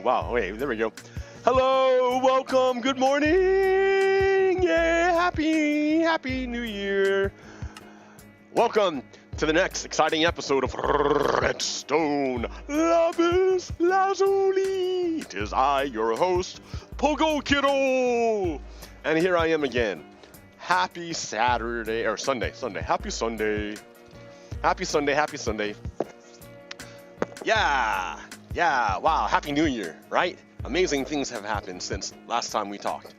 wow, wait, there we go. Hello, welcome, good morning, yeah, happy New Year. Welcome to the next exciting episode of Redstone Lapis Lazuli. It is I, your host, Pogokero, and here I am again. Happy Saturday, or Sunday, happy Sunday. Yeah, wow, Happy New Year, right? Amazing things have happened since last time we talked.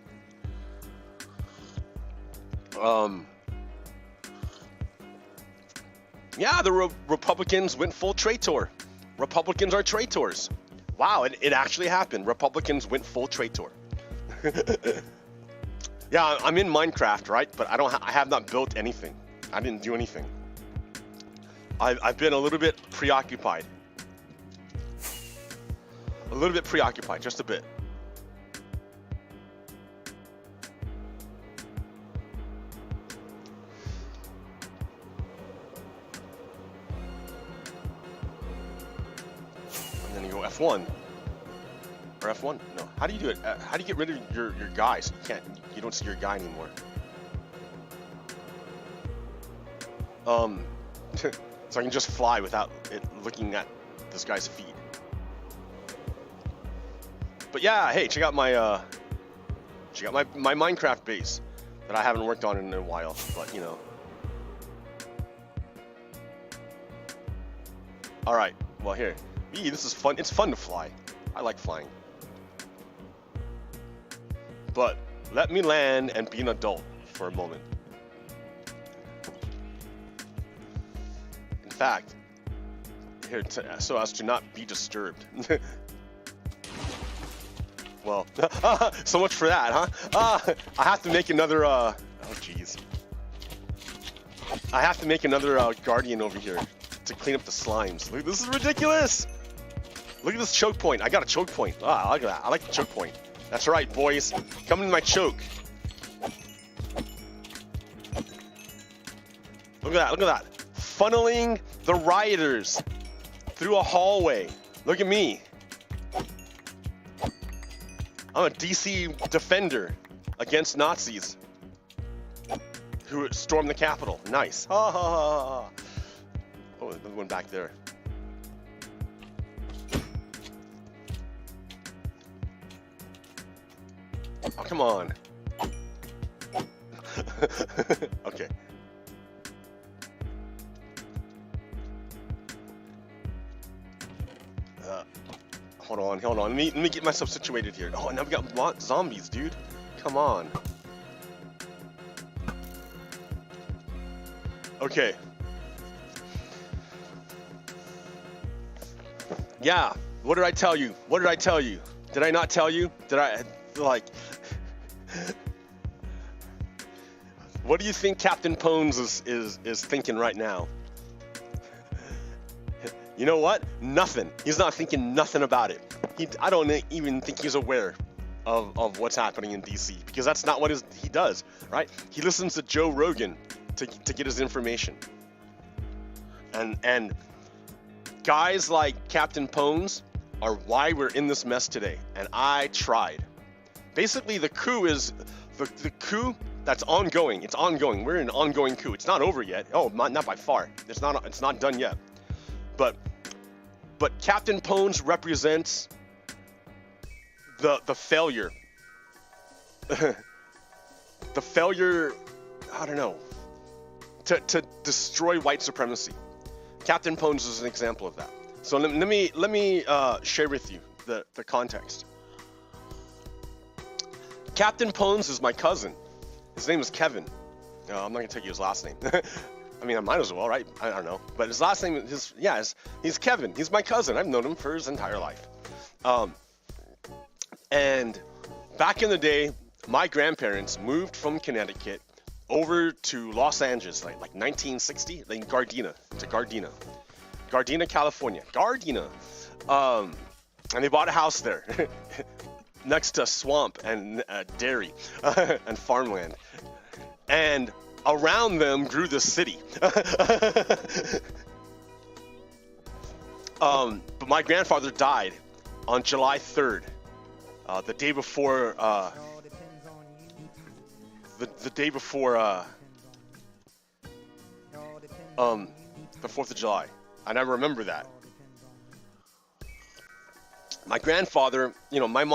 Yeah, the Republicans went full traitor. Republicans are traitors. Wow, it actually happened. Republicans went full traitor. Yeah, I'm in Minecraft, right? But I have not built anything. I didn't do anything. I've been a little bit preoccupied. Just a bit. And then you go F1. Or F1? No. How do you do it? How do you get rid of your guy so you don't see your guy anymore? So I can just fly without it looking at this guy's feet. But yeah, hey, check out my Minecraft base that I haven't worked on in a while, but you know. All right, well here, this is fun. It's fun to fly. I like flying. But let me land and be an adult for a moment. In fact, here so as to not be disturbed. Well, so much for that, huh? I have to make another, oh jeez. I have to make another guardian over here to clean up the slimes. Look, this is ridiculous! Look at this choke point. I got a choke point. I like that. I like the choke point. That's right, boys. Come in my choke. Look at that. Funneling the rioters through a hallway. Look at me. I'm a DC defender against Nazis who stormed the Capitol. Nice. Ha ha ha ha. Oh, there's one back there. Oh, come on. Okay. Hold on. Let me get myself situated here. Oh, now we got zombies, dude. Come on. Okay. Yeah. What did I tell you? Did I not tell you? Did I, like... What do you think Captain Pones is thinking right now? You know what? Nothing. He's not thinking nothing about it. I don't even think he's aware of what's happening in DC, because that's not what he does, right? He listens to Joe Rogan to get his information. And guys like Captain Pones are why we're in this mess today. And I tried. Basically, the coup is the coup that's ongoing. It's ongoing. We're in an ongoing coup. It's not over yet. Oh, not by far. It's not done yet. But Captain Pones represents the failure. The failure, I don't know, to destroy white supremacy. Captain Pones is an example of that. So let me share with you the context. Captain Pones is my cousin. His name is Kevin. I'm not gonna tell you his last name. I mean, I might as well, right? I don't know. But his last name he's Kevin. He's my cousin. I've known him for his entire life. And back in the day, my grandparents moved from Connecticut over to Los Angeles, like 1960, like Gardena, California. Gardena. And they bought a house there next to swamp and dairy and farmland. And around them grew the city. But my grandfather died on July 3rd, the day before the day before the 4th of July, and I remember that. My grandfather, you know, my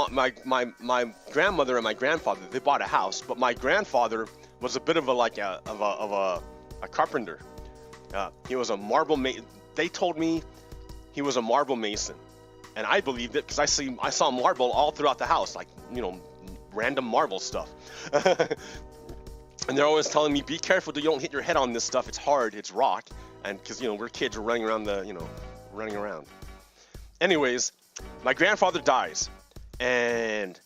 grandmother and my grandfather, they bought a house, but my grandfather was a bit of a carpenter. He was a marble mason. They told me he was a marble mason, and I believed it because I saw marble all throughout the house, like, you know, random marble stuff. And they're always telling me, be careful, you don't hit your head on this stuff. It's hard, it's rock, and because, you know, we're kids, we're running around. Anyways, my grandfather dies, and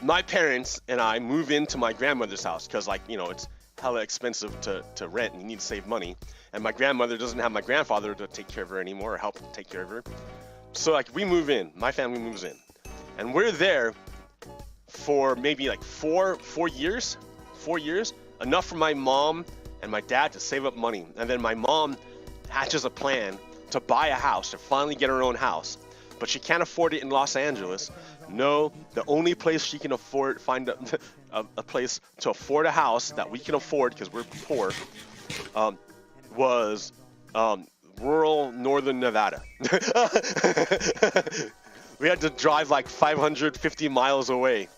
my parents and I move into my grandmother's house because, like, you know, it's hella expensive to rent and you need to save money, and my grandmother doesn't have my grandfather to take care of her anymore or help take care of her. So, like, we move in, my family moves in, and we're there for maybe like four years, enough for my mom and my dad to save up money. And then my mom hatches a plan to buy a house, to finally get her own house, but she can't afford it in Los Angeles. No, the only place she can find a place to afford a house that we can afford, because we're poor, was rural northern Nevada. We had to drive like 550 miles away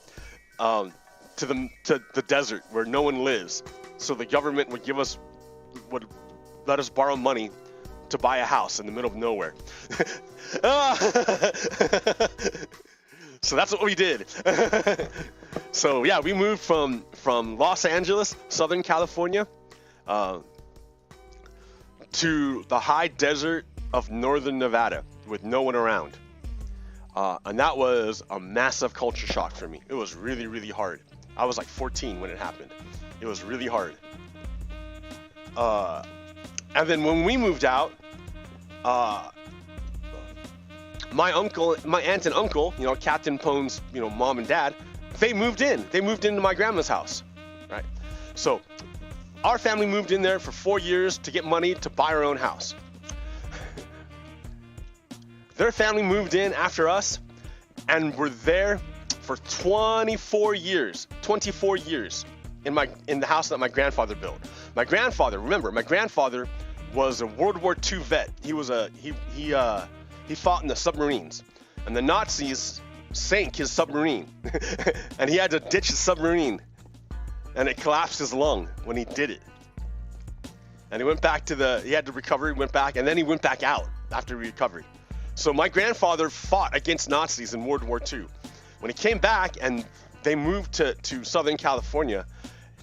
to the desert where no one lives, so the government would let us borrow money to buy a house in the middle of nowhere. So that's what we did. So yeah, we moved from Los Angeles, Southern California, to the high desert of northern Nevada with no one around. And that was a massive culture shock for me. It was really, really hard. I was like 14 when it happened. It was really hard. And then when we moved out, my aunt and uncle, you know, Captain Pone's, you know, mom and dad, they moved in. They moved into my grandma's house, right? So our family moved in there for 4 years to get money to buy our own house. Their family moved in after us and were there for 24 years in the house that my grandfather built. My grandfather, remember, my grandfather was a World War II vet. He fought in the submarines, and the Nazis sank his submarine, and he had to ditch his submarine, and it collapsed his lung when he did it. And he went back he had to recover, he went back, and then he went back out after he recovered. So my grandfather fought against Nazis in World War II. When he came back and they moved to Southern California,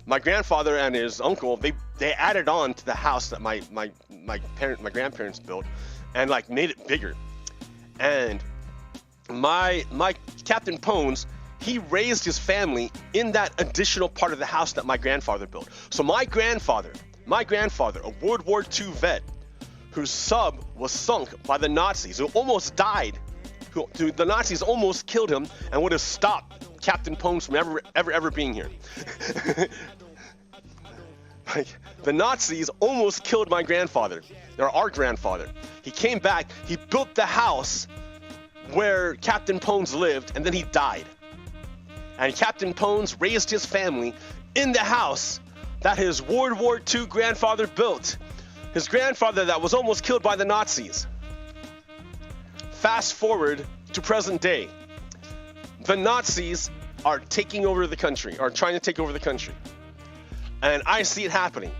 my grandfather and his uncle, they added on to the house that my grandparents built, and like made it bigger. And my Captain Pones, he raised his family in that additional part of the house that my grandfather built. So my grandfather, a World War II vet, whose sub was sunk by the Nazis, who almost died, the Nazis almost killed him and would have stopped Captain Pones from ever being here. Like, the Nazis almost killed my grandfather, or our grandfather. He came back, he built the house where Captain Pones lived, and then he died. And Captain Pones raised his family in the house that his World War II grandfather built. His grandfather that was almost killed by the Nazis. Fast forward to present day. The Nazis are taking over the country, or trying to take over the country. And I see it happening.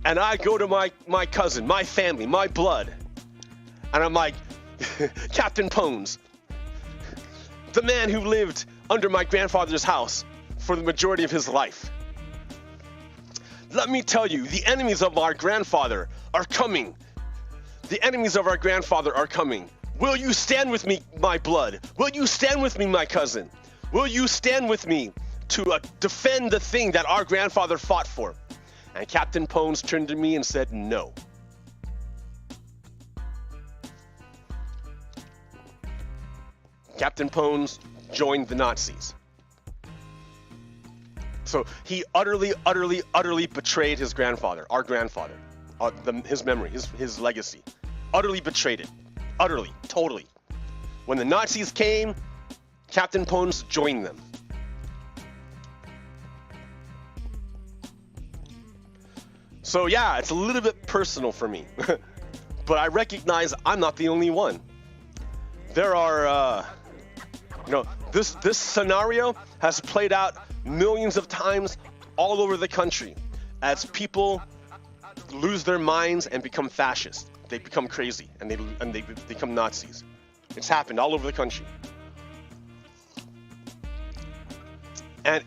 And I go to my cousin, my family, my blood, and I'm like, Captain Pones, the man who lived under my grandfather's house for the majority of his life. Let me tell you, the enemies of our grandfather are coming. The enemies of our grandfather are coming. Will you stand with me, my blood? Will you stand with me, my cousin? Will you stand with me to defend the thing that our grandfather fought for? And Captain Pones turned to me and said, no. Captain Pones joined the Nazis. So he utterly betrayed his grandfather, our grandfather, his memory, his legacy. Utterly betrayed it. Utterly, totally. When the Nazis came, Captain Pons joined them. So yeah, it's a little bit personal for me, but I recognize I'm not the only one. There are, this scenario has played out millions of times all over the country as people lose their minds and become fascist. They become crazy and they become Nazis. It's happened all over the country. And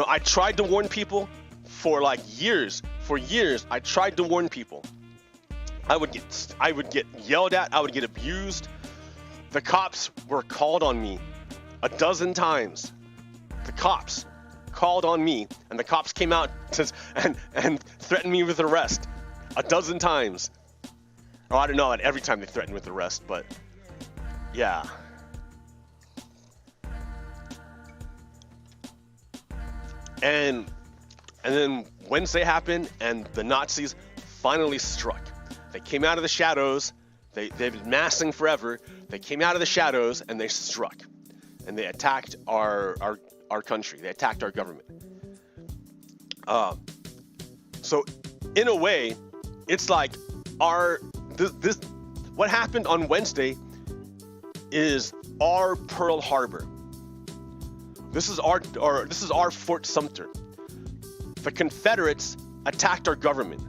I tried to warn people for like years. For years, I tried to warn people. I would get yelled at. I would get abused. The cops were called on me a dozen times. The cops called on me, and the cops came out and threatened me with arrest a dozen times. Oh, I don't know, every time they threatened with arrest, but yeah. And then Wednesday happened, and the Nazis finally struck. They came out of the shadows. They've been massing forever. They came out of the shadows, and they struck. And they attacked our country. They attacked our government. So in a way, it's like what happened on Wednesday is our Pearl Harbor. This is our Fort Sumter. The Confederates attacked our government.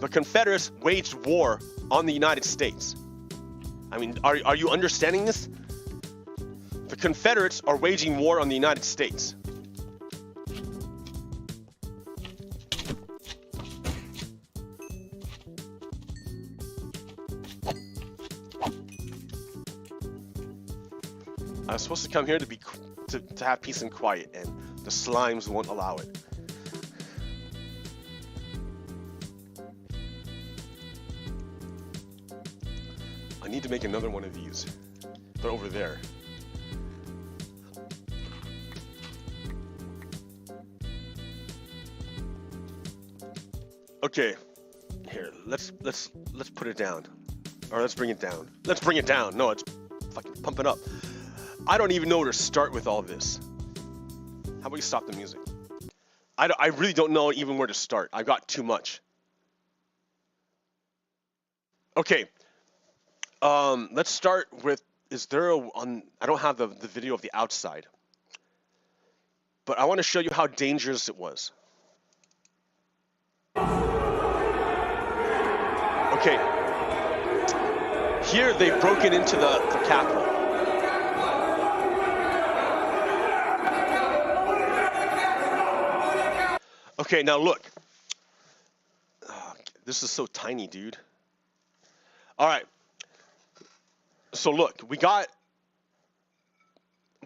The Confederates waged war on the United States. I mean, are you understanding this? The Confederates are waging war on the United States. I was supposed to come here to have peace and quiet, and the slimes won't allow it. I need to make another one of these, but over there. Okay, here, let's put it down, or let's bring it down. Let's bring it down. No, it's fucking pumping up. I don't even know where to start with all this. How about you stop the music? I really don't know even where to start. I've got too much. Okay. Let's start with, I don't have the video of the outside, but I want to show you how dangerous it was. Okay, here they've broken into the Capitol. Okay, now look. Oh, this is so tiny, dude. All right. So look, we got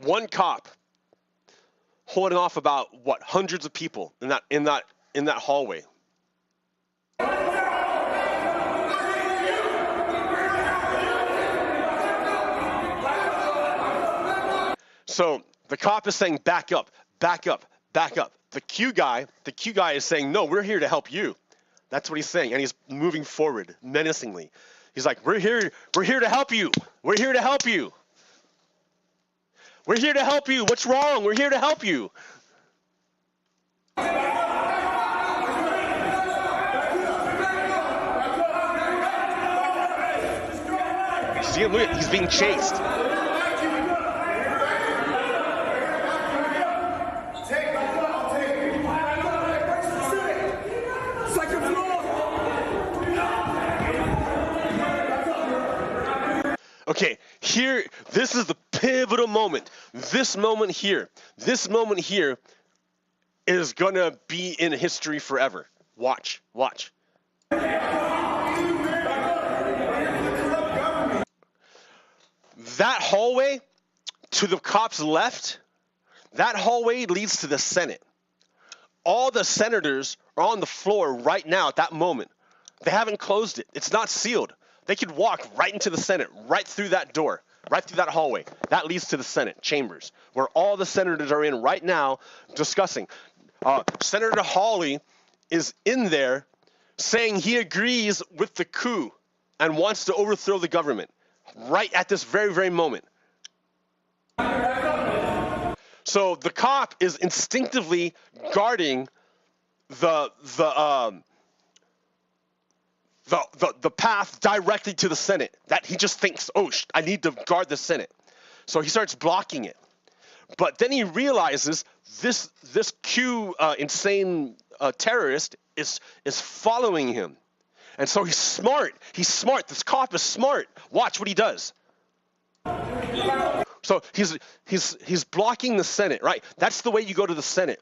one cop holding off about hundreds of people in that hallway. So the cop is saying, back up, back up, back up. The Q guy is saying, no, we're here to help you. That's what he's saying, and he's moving forward menacingly. He's like, we're here to help you. We're here to help you. We're here to help you. What's wrong? We're here to help you. See him? Look, he's being chased. Okay, here, this is the pivotal moment. This moment here is gonna be in history forever. Watch. That hallway to the cops' left, that hallway leads to the Senate. All the senators are on the floor right now at that moment. They haven't closed it. It's not sealed. They could walk right into the Senate, right through that door, right through that hallway. That leads to the Senate chambers, where all the senators are in right now discussing. Senator Hawley is in there saying he agrees with the coup and wants to overthrow the government. right at this very, very moment. So the cop is instinctively guarding the path directly to the Senate. That he just thinks, oh, I need to guard the Senate. So he starts blocking it. But then he realizes this Coup insane terrorist is following him. And so he's smart. He's smart. This cop is smart. Watch what he does. So he's blocking the Senate, right? That's the way you go to the Senate.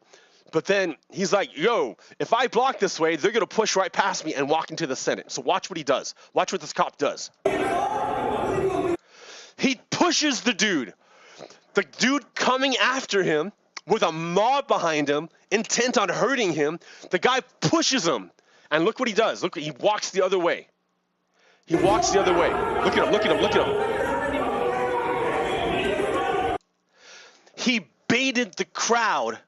But then he's like, yo, if I block this way, they're going to push right past me and walk into the Senate. So watch what he does. Watch what this cop does. He pushes the dude. The dude coming after him with a mob behind him, intent on hurting him. The guy pushes him. And look what he does. Look, he walks the other way. He walks the other way. Look at him, look at him, look at him. He baited the crowd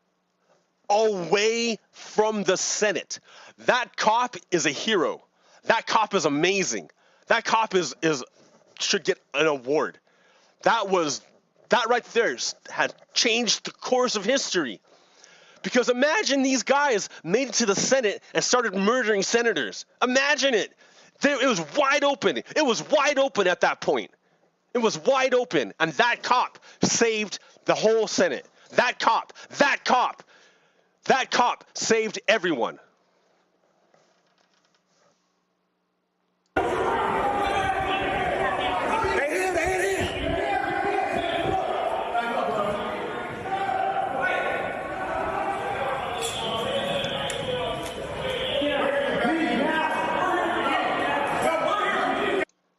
away from the Senate. That cop is a hero. That cop is amazing. That cop should get an award. That right there had changed the course of history. Because imagine these guys made it to the Senate and started murdering senators. Imagine it. It was wide open. It was wide open at that point. It was wide open. And that cop saved the whole Senate. That cop saved everyone.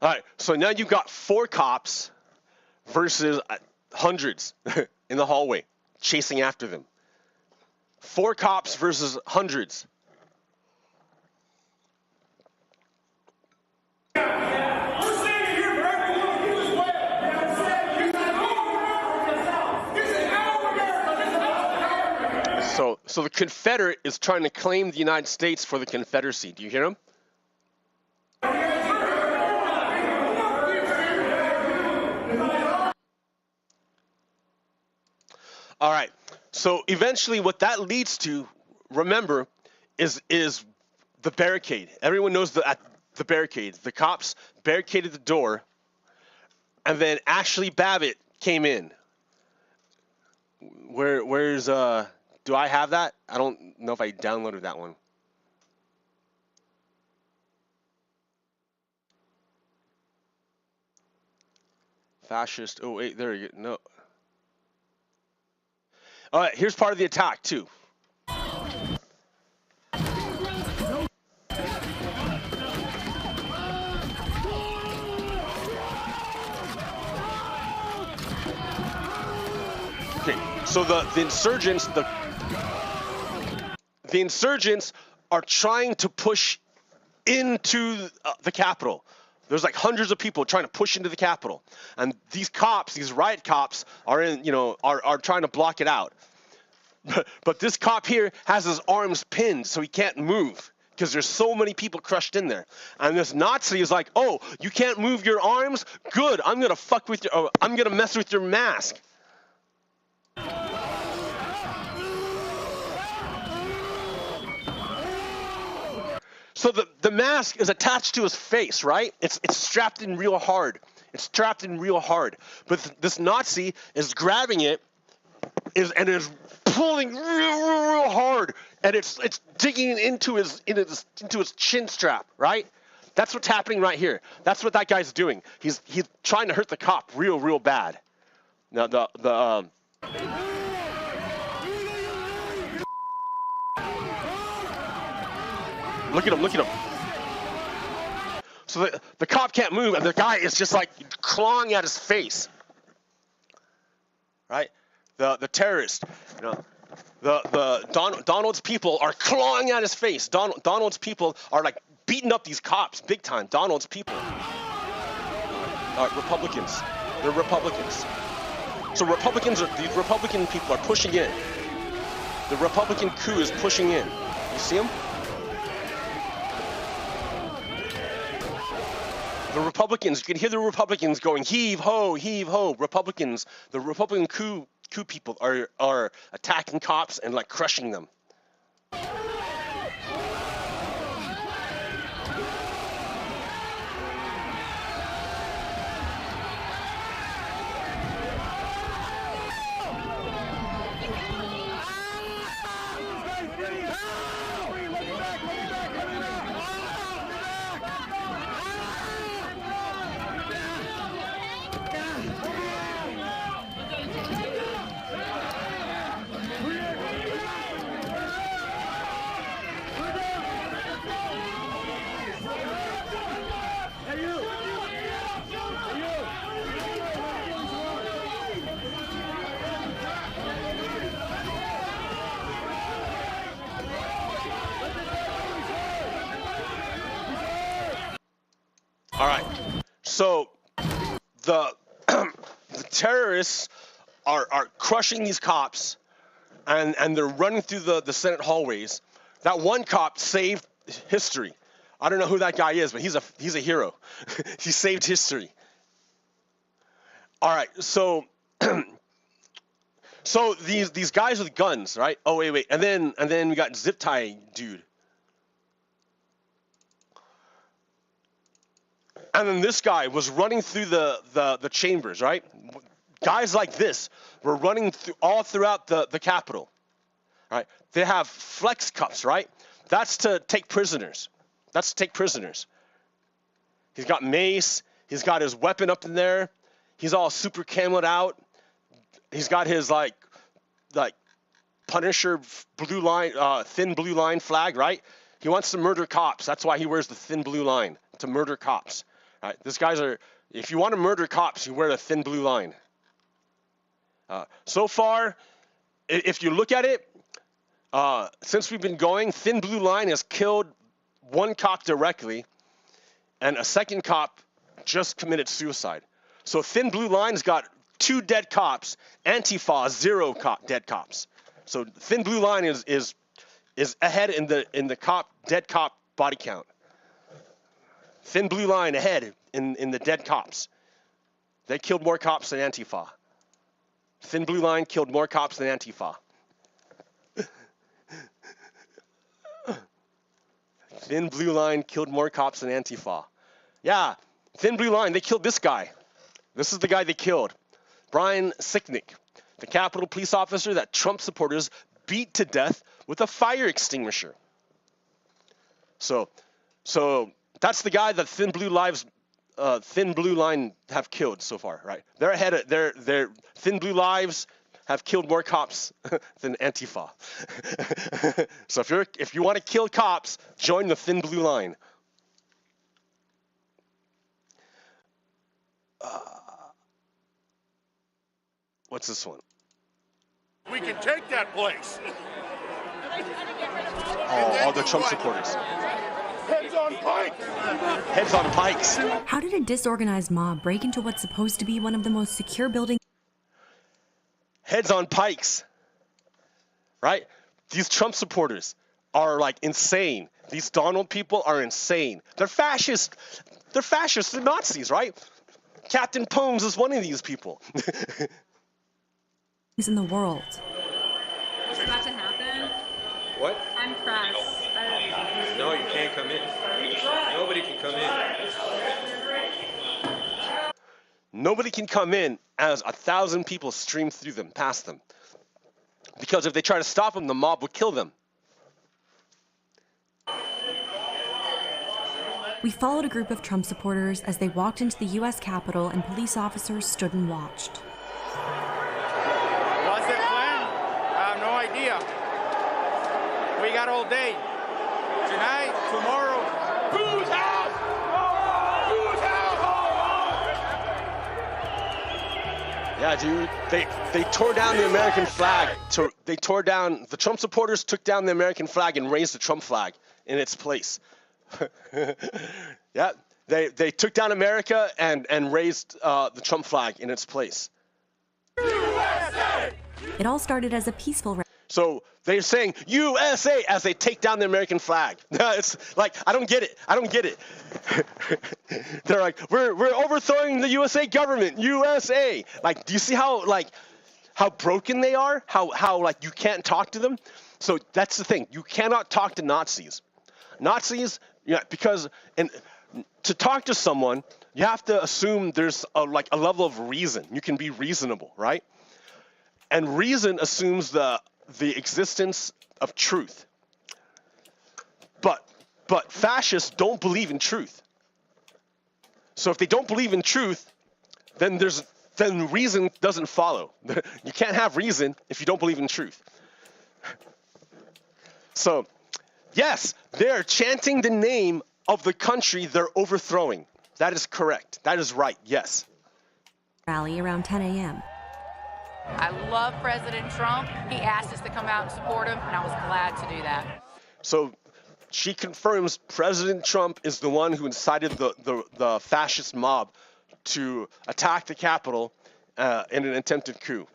All right, so now you've got 4 cops versus hundreds in the hallway chasing after them. 4 cops versus hundreds. So the Confederate is trying to claim the United States for the Confederacy. Do you hear him? All right. So eventually what that leads to, remember, is the barricade. Everyone knows the barricade. The cops barricaded the door, and then Ashley Babbitt came in. Where's do I have that? I don't know if I downloaded that one. Fascist. Oh wait, there you go. No. All right, here's part of the attack too. Okay, so the insurgents are trying to push into the Capitol. There's like hundreds of people trying to push into the Capitol, and these cops, these riot cops, are trying to block it out. But this cop here has his arms pinned, so he can't move because there's so many people crushed in there. And this Nazi is like, "Oh, you can't move your arms? Good. I'm gonna I'm gonna mess with your mask." So the mask is attached to his face, right? It's strapped in real hard. It's strapped in real hard. But this Nazi is grabbing it, is pulling real hard, and it's digging into his chin strap, right? That's what's happening right here. That's what that guy's doing. He's trying to hurt the cop real bad. Now Look at him. So the cop can't move, and the guy is just like clawing at his face. Right? The terrorist, Donald's people are clawing at his face. Donald's people are like beating up these cops big time. Donald's people. Republicans. They're Republicans. So these Republican people are pushing in. The Republican coup is pushing in. You see him? The Republicans, you can hear the Republicans going, heave ho, Republicans. The Republican coup people are attacking cops and like crushing them. All right, so the terrorists are crushing these cops, and they're running through the Senate hallways. That one cop saved history. I don't know who that guy is, but he's a hero. He saved history. All right, so so these guys with guns, right? Oh wait, and then we got zip tie dude. And then this guy was running through the chambers, right? Guys like this were running all throughout the Capitol, right? They have flex cups, right? That's to take prisoners. He's got mace. He's got his weapon up in there. He's all super camoed out. He's got his like Punisher blue line, thin blue line flag, right? He wants to murder cops. That's why he wears the thin blue line, to murder cops. Right, these guys are, if you want to murder cops, you wear the thin blue line. So far, if you look at it, since we've been going, thin blue line has killed one cop directly, and a second cop just committed suicide. So thin blue line's got 2 dead cops, Antifa 0 dead cops. So thin blue line is ahead in the dead cop body count. Thin blue line ahead in the dead cops. They killed more cops than Antifa. Thin blue line killed more cops than Antifa. Thin blue line killed more cops than Antifa. Yeah, thin blue line, they killed this guy. This is the guy they killed. Brian Sicknick, the Capitol police officer that Trump supporters beat to death with a fire extinguisher. So that's the guy that thin blue line have killed so far, right? They're ahead of their thin blue lives have killed more cops than Antifa. So if you want to kill cops, join the thin blue line. What's this one? We can take that place. Oh, all the Trump supporters. Heads on pikes! Heads on pikes. How did a disorganized mob break into what's supposed to be one of the most secure buildings? Heads on pikes. Right? These Trump supporters are like insane. These Donald people are insane. They're fascist. They're fascists. They're Nazis, right? Captain Pones is one of these people. In the world. What's about to happen? What? I'm pressed. No, you can't come in. Nobody can come in. Nobody can come in as 1,000 people stream through them, past them. Because if they try to stop them, the mob will kill them. We followed a group of Trump supporters as they walked into the U.S. Capitol and police officers stood and watched. What's the plan? I have no idea. We got all day. Tonight, tomorrow. Whose house? Whose house? Yeah, dude. They tore down the American flag. The Trump supporters took down the American flag and raised the Trump flag in its place. Yeah, they took down America and raised the Trump flag in its place. It all started as a peaceful So they're saying USA as they take down the American flag. It's like, I don't get it. I don't get it. They're like, we're overthrowing the USA government, USA. Like, do you see how broken they are? How like you can't talk to them? So that's the thing. You cannot talk to Nazis. Nazis, because to talk to someone, you have to assume there's a level of reason. You can be reasonable, right? And reason assumes the existence of truth. But fascists don't believe in truth. So if they don't believe in truth, then reason doesn't follow. You can't have reason if you don't believe in truth. So, yes, they're chanting the name of the country they're overthrowing. That is correct. That is right. Yes. Rally around 10 a.m. I love President Trump. He asked us to come out and support him, and I was glad to do that. So she confirms President Trump is the one who incited the fascist mob to attack the Capitol in an attempted coup.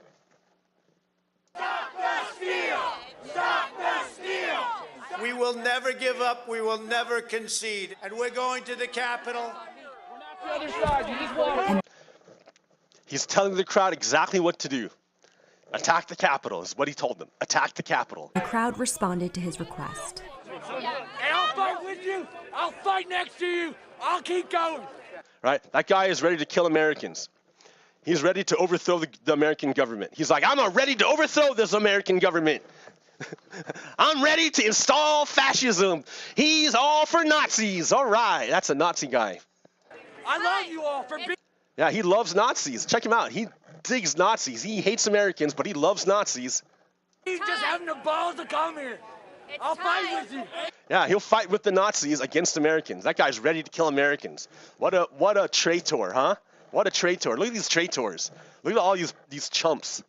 Stop the steal! Stop the steal! We will never give up. We will never concede. And we're going to the Capitol. The other side, you just walk. He's telling the crowd exactly what to do. Attack the Capitol is what he told them. Attack the Capitol. The crowd responded to his request. And I'll fight with you. I'll fight next to you. I'll keep going. Right? That guy is ready to kill Americans. He's ready to overthrow the American government. He's like, I'm ready to overthrow this American government. I'm ready to install fascism. He's all for Nazis. All right. That's a Nazi guy. I love you all for being. Yeah, he loves Nazis. Check him out. He digs Nazis. He hates Americans, but he loves Nazis. He's just having the balls to come here. I'll fight with you. Yeah, he'll fight with the Nazis against Americans. That guy's ready to kill Americans. What a traitor, huh? What a traitor. Look at these traitors. Look at all these chumps.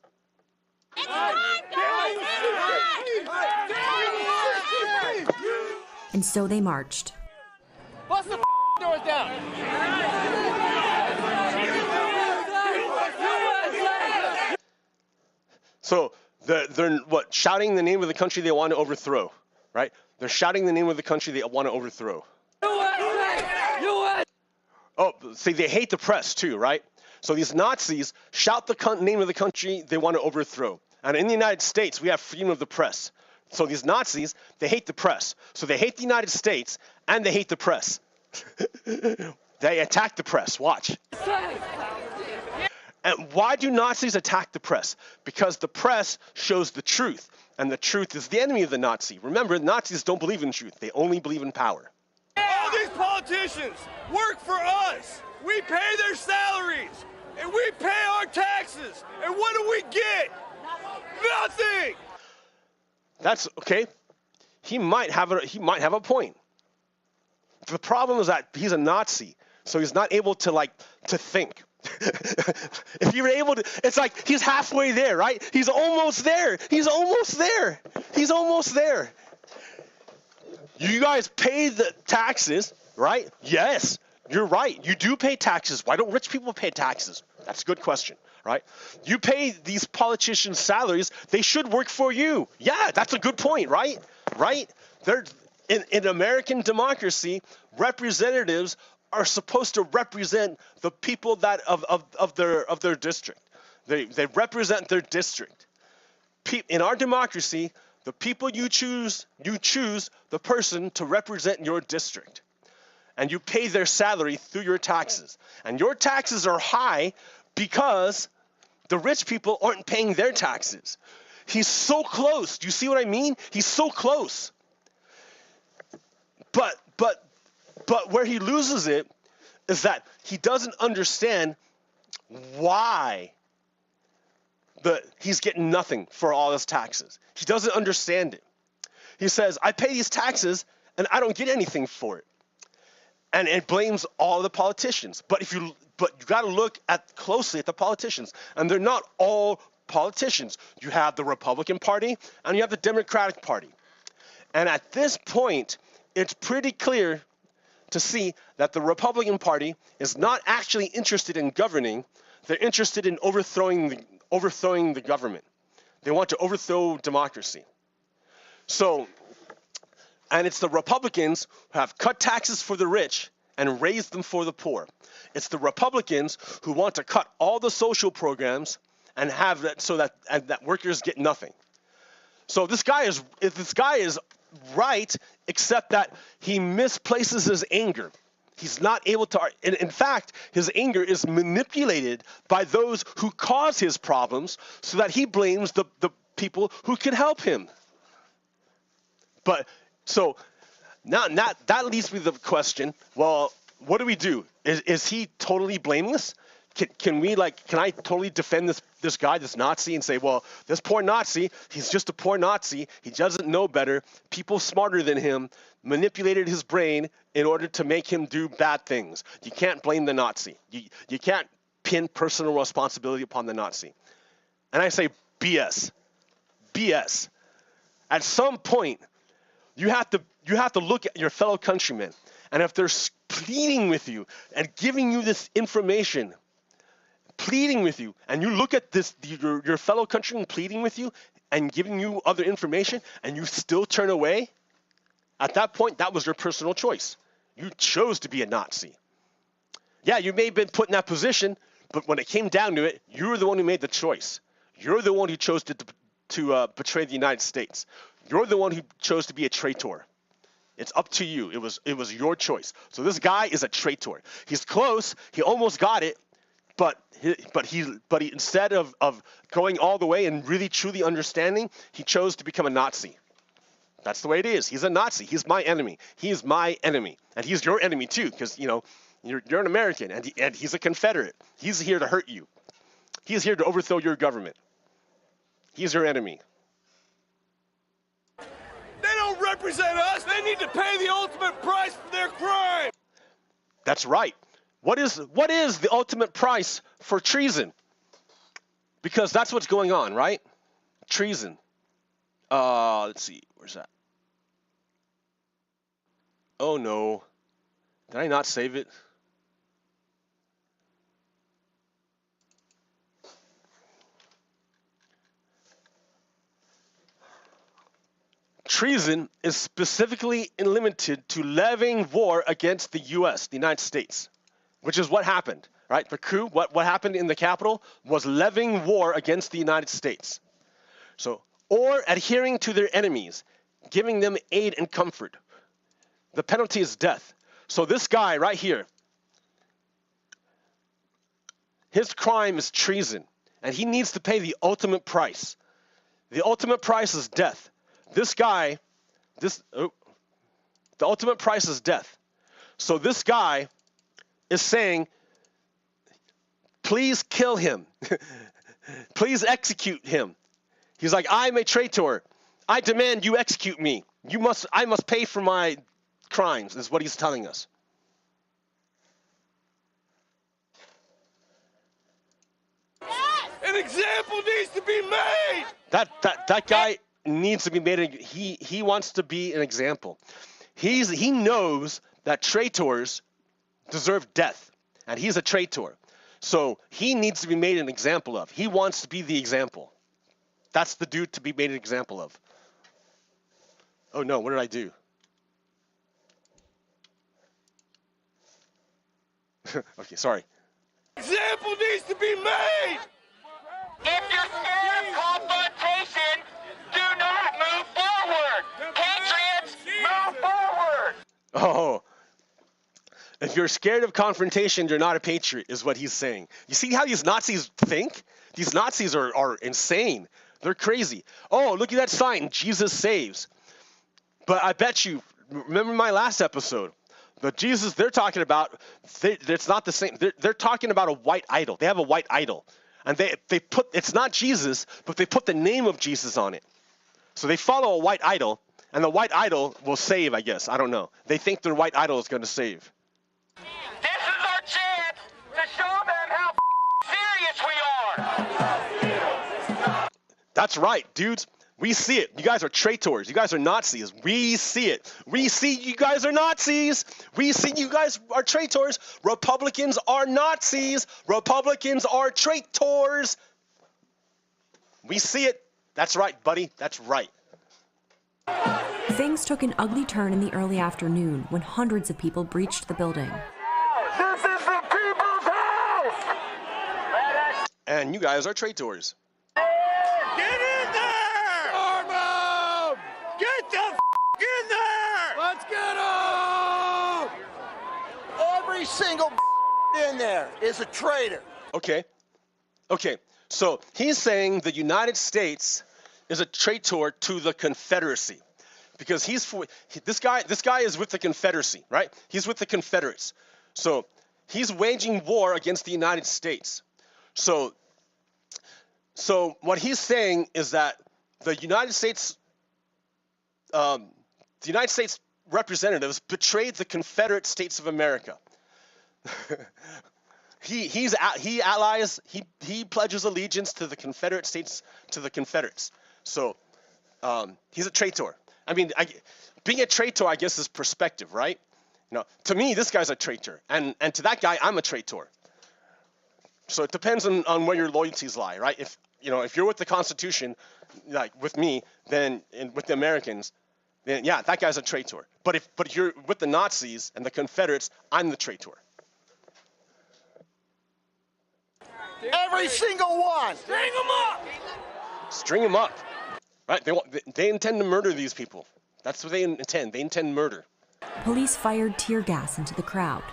And so they marched. Bust the doors down. So they're shouting the name of the country they want to overthrow, right? They're shouting the name of the country they want to overthrow. Oh, see, they hate the press too, right? So these Nazis shout the name of the country they want to overthrow. And in the United States, we have freedom of the press. So these Nazis, they hate the press. So they hate the United States and they hate the press. They attack the press. Watch. And why do Nazis attack the press? Because the press shows the truth, and the truth is the enemy of the Nazi. Remember, Nazis don't believe in truth. They only believe in power. All these politicians work for us. We pay their salaries, and we pay our taxes. And what do we get? Nothing. That's okay. He might have a point. The problem is that he's a Nazi, so he's not able to think. If you were able to, it's like he's halfway there, right? He's almost there. He's almost there. He's almost there. You guys pay the taxes, right? Yes, you're right. You do pay taxes. Why don't rich people pay taxes? That's a good question, right? You pay these politicians' salaries. They should work for you. Yeah, that's a good point, right? Right? They're in American democracy, representatives are supposed to represent the people that of their district. They represent their district. In our democracy, the people you choose the person to represent your district. And you pay their salary through your taxes. And your taxes are high because the rich people aren't paying their taxes. He's so close. Do you see what I mean? He's so close. But where he loses it is that he doesn't understand why he's getting nothing for all his taxes. He doesn't understand it. He says, I pay these taxes and I don't get anything for it. And it blames all the politicians. But you got to look closely at the politicians. And they're not all politicians. You have the Republican Party and you have the Democratic Party. And at this point, it's pretty clear to see that the Republican Party is not actually interested in governing. They're interested in overthrowing the government. They want to overthrow democracy. So, and it's the Republicans who have cut taxes for the rich and raised them for the poor. It's the Republicans who want to cut all the social programs and have that so that workers get nothing. So this guy is right, except that he misplaces his anger. He's not able to, in fact, his anger is manipulated by those who cause his problems so that he blames the people who can help him. But so now that leads me to the question, well, what do we do? Is he totally blameless? Can I totally defend this guy, this Nazi, and say, well, this poor Nazi, he's just a poor Nazi. He doesn't know better. People smarter than him manipulated his brain in order to make him do bad things. You can't blame the Nazi. You can't pin personal responsibility upon the Nazi. And I say BS. BS. At some point, you have to look at your fellow countrymen, and if they're pleading with you and giving you this information, pleading with you, and you look at this, your fellow countryman pleading with you and giving you other information, and you still turn away, at that point, that was your personal choice. You chose to be a Nazi. Yeah, you may have been put in that position, but when it came down to it, you were the one who made the choice. You're the one who chose to betray the United States. You're the one who chose to be a traitor. It's up to you. It was your choice. So this guy is a traitor. He's close. He almost got it, but he instead of going all the way and really truly understanding, he chose to become a Nazi. That's the way it is. He's a Nazi. He's my enemy. He's my enemy, and he's your enemy too, because you're an American, and he's a Confederate. He's here to hurt you. He's here to overthrow your government. He's your enemy. They don't represent us. They need to pay the ultimate price for their crime. That's right. What is the ultimate price for treason? Because that's what's going on, right? Treason. Let's see. Where's that? Oh no. Did I not save it? Treason is specifically limited to levying war against the U.S., the United States, which is what happened, right? The coup, what happened in the Capitol was levying war against the United States. So, or adhering to their enemies, giving them aid and comfort. The penalty is death. So this guy right here, his crime is treason, and he needs to pay the ultimate price. The ultimate price is death. This guy, the ultimate price is death. So this guy is saying, please kill him. Please execute him. He's like, I'm a traitor. I demand you execute me. I must pay for my crimes, is what he's telling us. An example needs to be made. That guy needs to be made. He wants to be an example. He knows that traitors deserve death, and he's a traitor. So he needs to be made an example of. He wants to be the example. That's the dude to be made an example of. Oh no, what did I do? Okay, sorry. Example needs to be made. If you're scared of confrontation, do not move forward. Patriots, move forward. Oh, if you're scared of confrontation, you're not a patriot, is what he's saying. You see how these Nazis think? These Nazis are insane. They're crazy. Oh, look at that sign, Jesus saves. But I bet you, remember my last episode, the Jesus they're talking about, it's not the same. They're talking about a white idol. They have a white idol. And they put, it's not Jesus, but they put the name of Jesus on it. So they follow a white idol, and the white idol will save, I guess. I don't know. They think their white idol is going to save. This is our chance to show them how serious we are. That's right, dudes. We see it. You guys are traitors. You guys are Nazis. We see it. We see you guys are Nazis. We see you guys are traitors. Republicans are Nazis. Republicans are traitors. We see it. That's right, buddy. That's right. Things took an ugly turn in the early afternoon when hundreds of people breached the building. This is the people's house! And you guys are traitors. Get in there! Arm 'em! Get the in there! Let's get him! Every single in there is a traitor. Okay. So he's saying the United States is a traitor to the Confederacy, because this guy is with the Confederacy, right? He's with the Confederates. So he's waging war against the United States. So what he's saying is that the United States representatives betrayed the Confederate States of America. He pledges allegiance to the Confederate States, to the Confederates. So he's a traitor. I mean, being a traitor, I guess, is perspective, right? To me, this guy's a traitor, and to that guy, I'm a traitor. So it depends on where your loyalties lie, right? If you're with the Constitution, like with me, then with the Americans, then yeah, that guy's a traitor. But if you're with the Nazis and the Confederates, I'm the traitor. Every single one. String them up! String them up, right? They intend to murder these people. That's what they intend. They intend murder. Police fired tear gas into the crowd.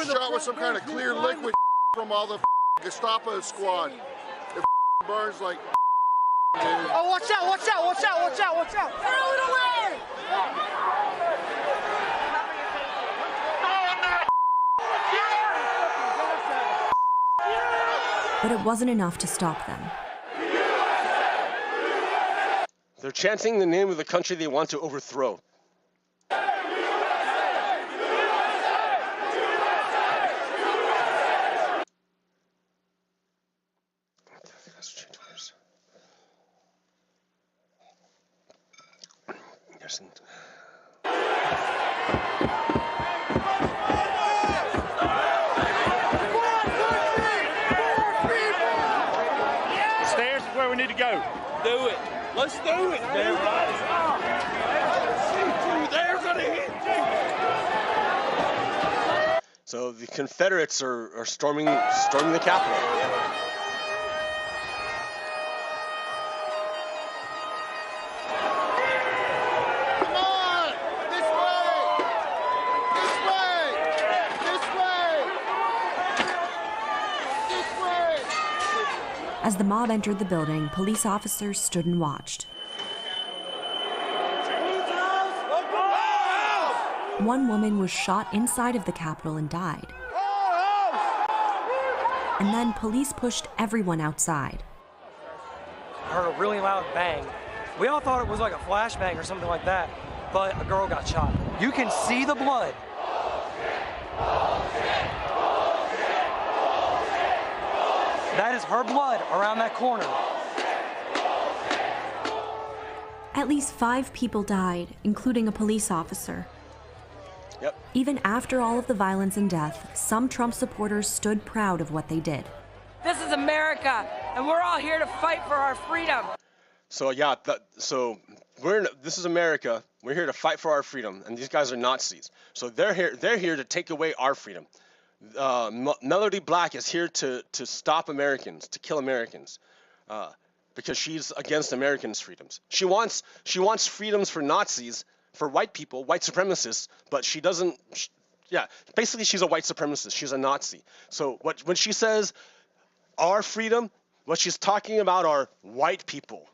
Shot with some kind of clear liquid from all the Gestapo squad. It burns like dude. Oh, watch out, watch out, watch out, watch out, watch out. Throw it away! But it wasn't enough to stop them. They're chanting the name of the country they want to overthrow. Stairs is where we need to go. Do it. Let's do it. They're gonna hit you. So the Confederates are storming the Capitol. As the mob entered the building, police officers stood and watched. One woman was shot inside of the Capitol and died. And then police pushed everyone outside. I heard a really loud bang. We all thought it was like a flashbang or something like that, but a girl got shot. You can see the blood. That is her blood around that corner. At least 5 people died, including a police officer. Yep. Even after all of the violence and death, some Trump supporters stood proud of what they did. This is America, and we're all here to fight for our freedom. So yeah, this is America. We're here to fight for our freedom, and these guys are Nazis. So they're here to take away our freedom. Melody Black is here to stop Americans, to kill Americans, because she's against Americans' freedoms. She wants freedoms for Nazis, for white people, white supremacists, but she doesn't. Basically she's a white supremacist. She's a Nazi. So when she says our freedom, what she's talking about are white people.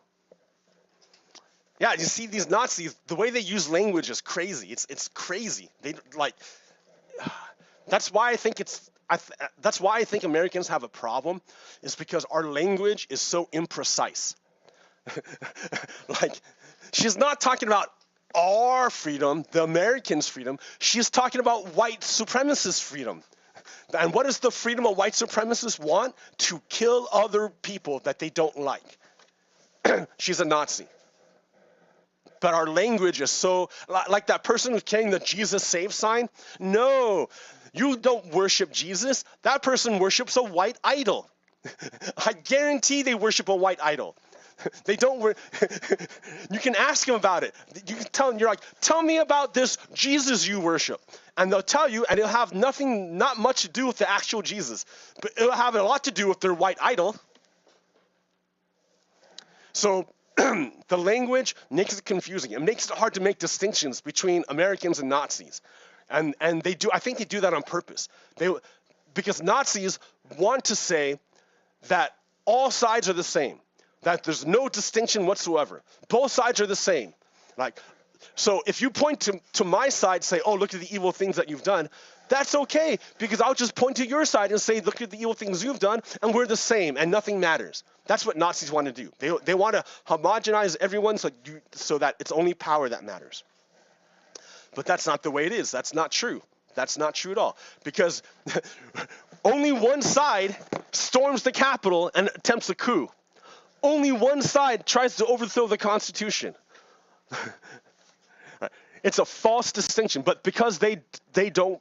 Yeah, you see these Nazis, the way they use language is crazy. It's crazy. They like. That's why I think that's why I think Americans have a problem, is because our language is so imprecise. Like, she's not talking about our freedom, the Americans' freedom. She's talking about white supremacists' freedom. And what does the freedom of white supremacists want? To kill other people that they don't like. she's a Nazi. But our language is so, like that person who's carrying the Jesus Save sign. No, you don't worship Jesus. That person worships a white idol. I guarantee they worship a white idol. They don't. You can ask them about it. You can tell them, you're like, tell me about this Jesus you worship. And they'll tell you, and it'll have not much to do with the actual Jesus. But it'll have a lot to do with their white idol. So the language makes it confusing. It makes it hard to make distinctions between Americans and Nazis. And they do. I think they do that on purpose. Because Nazis want to say that all sides are the same, that there's no distinction whatsoever. Both sides are the same. Like, so if you point to my side, say, oh, look at the evil things that you've done, that's okay, because I'll just point to your side and say, look at the evil things you've done, and we're the same, and nothing matters. That's what Nazis want to do. They want to homogenize everyone so that it's only power that matters. But that's not the way it is. That's not true. That's not true at all, because only one side storms the Capitol and attempts a coup. Only one side tries to overthrow the Constitution. It's a false distinction, but because they don't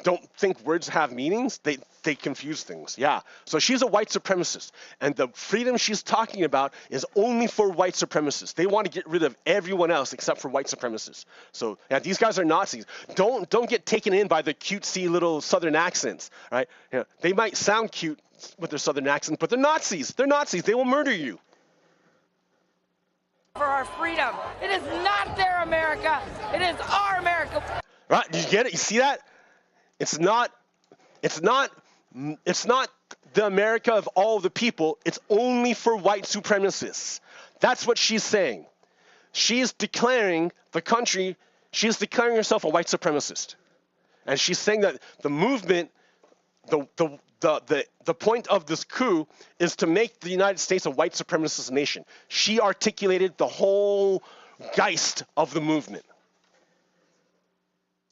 don't think words have meanings, they confuse things. Yeah. So she's a white supremacist, and the freedom she's talking about is only for white supremacists. They want to get rid of everyone else except for white supremacists. So yeah, these guys are Nazis. Don't get taken in by the cutesy little Southern accents, right? Yeah, they might sound cute with their Southern accent, but they're Nazis. They're Nazis. They will murder you. For our freedom. It is not their America. It is our America. Right? You get it? You see that? It's not the America of all the people. It's only for white supremacists. That's what she's saying. She's declaring herself a white supremacist. And she's saying that the movement, the point of this coup is to make the United States a white supremacist nation. She articulated the whole geist of the movement.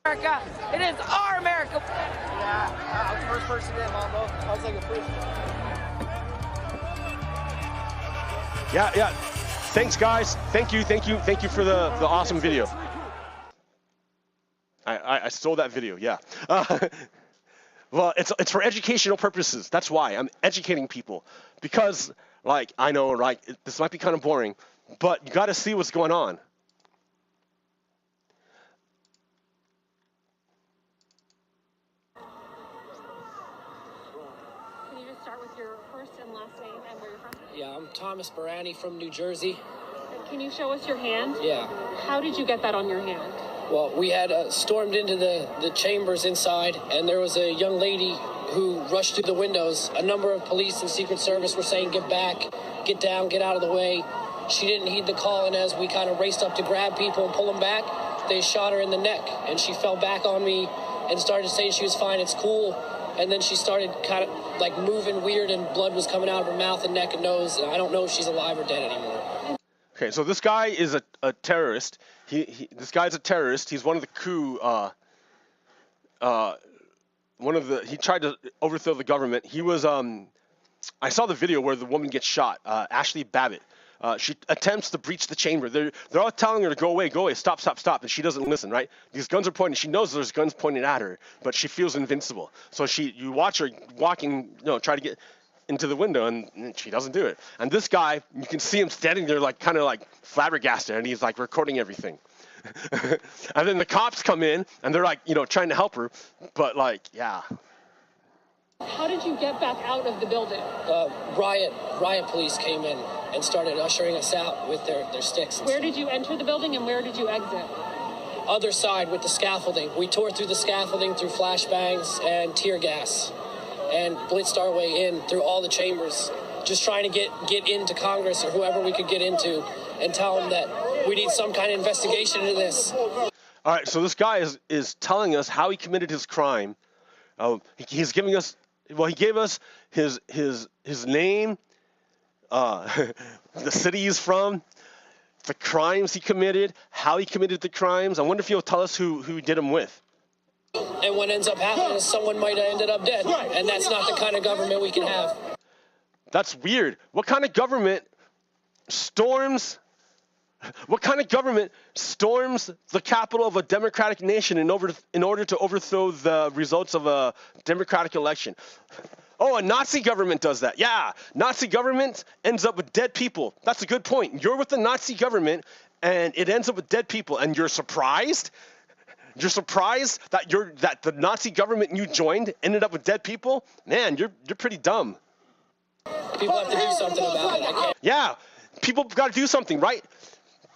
America. It is our America. Yeah, I was the first person in, Mambo. I was like a first. Yeah. Thanks, guys. Thank you for the awesome video. I stole that video. Yeah. Well, it's for educational purposes. That's why I'm educating people, because I know this might be kind of boring, but you got to see what's going on. Yeah, I'm Thomas Barani from New Jersey. Can you show us your hand? Yeah. How did you get that on your hand? Well, we had stormed into the chambers inside, and there was a young lady who rushed through the windows. A number of police and Secret Service were saying, get back, get down, get out of the way. She didn't heed the call, and as we kind of raced up to grab people and pull them back, they shot her in the neck, and she fell back on me and started saying she was fine, it's cool. And then she started kind of moving weird, and blood was coming out of her mouth and neck and nose. And I don't know if she's alive or dead anymore. Okay, so this guy is a terrorist. This guy's a terrorist. He's one of the coup. He tried to overthrow the government. He was. I saw the video where the woman gets shot. Ashley Babbitt. She attempts to breach the chamber. They're all telling her to go away, stop, and she doesn't listen, right? These guns are pointing. She knows there's guns pointed at her, but she feels invincible. So you watch her walking, try to get into the window, and she doesn't do it. And this guy, you can see him standing there kind of flabbergasted, and he's recording everything. And then the cops come in, and they're trying to help her, but yeah. How did you get back out of the building? Riot police came in and started ushering us out with their sticks. Where did you enter the building and where did you exit? Other side with the scaffolding. We tore through the scaffolding through flashbangs and tear gas and blitzed our way in through all the chambers, just trying to get into Congress or whoever we could get into and tell them that we need some kind of investigation into this. All right, so this guy is telling us how he committed his crime. He's giving us. Well, he gave us his name, the city he's from, the crimes he committed, how he committed the crimes. I wonder if he'll tell us who he did them with. And what ends up happening is someone might have ended up dead, and that's not the kind of government we can have. That's weird. What kind of government storms the capital of a democratic nation in order to overthrow the results of a democratic election? Oh, a Nazi government does that. Yeah, Nazi government ends up with dead people. That's a good point. You're with the Nazi government, and it ends up with dead people, and you're surprised? You're surprised that the Nazi government you joined ended up with dead people? Man, you're pretty dumb. People have to do something about it. Yeah, people got to do something, right?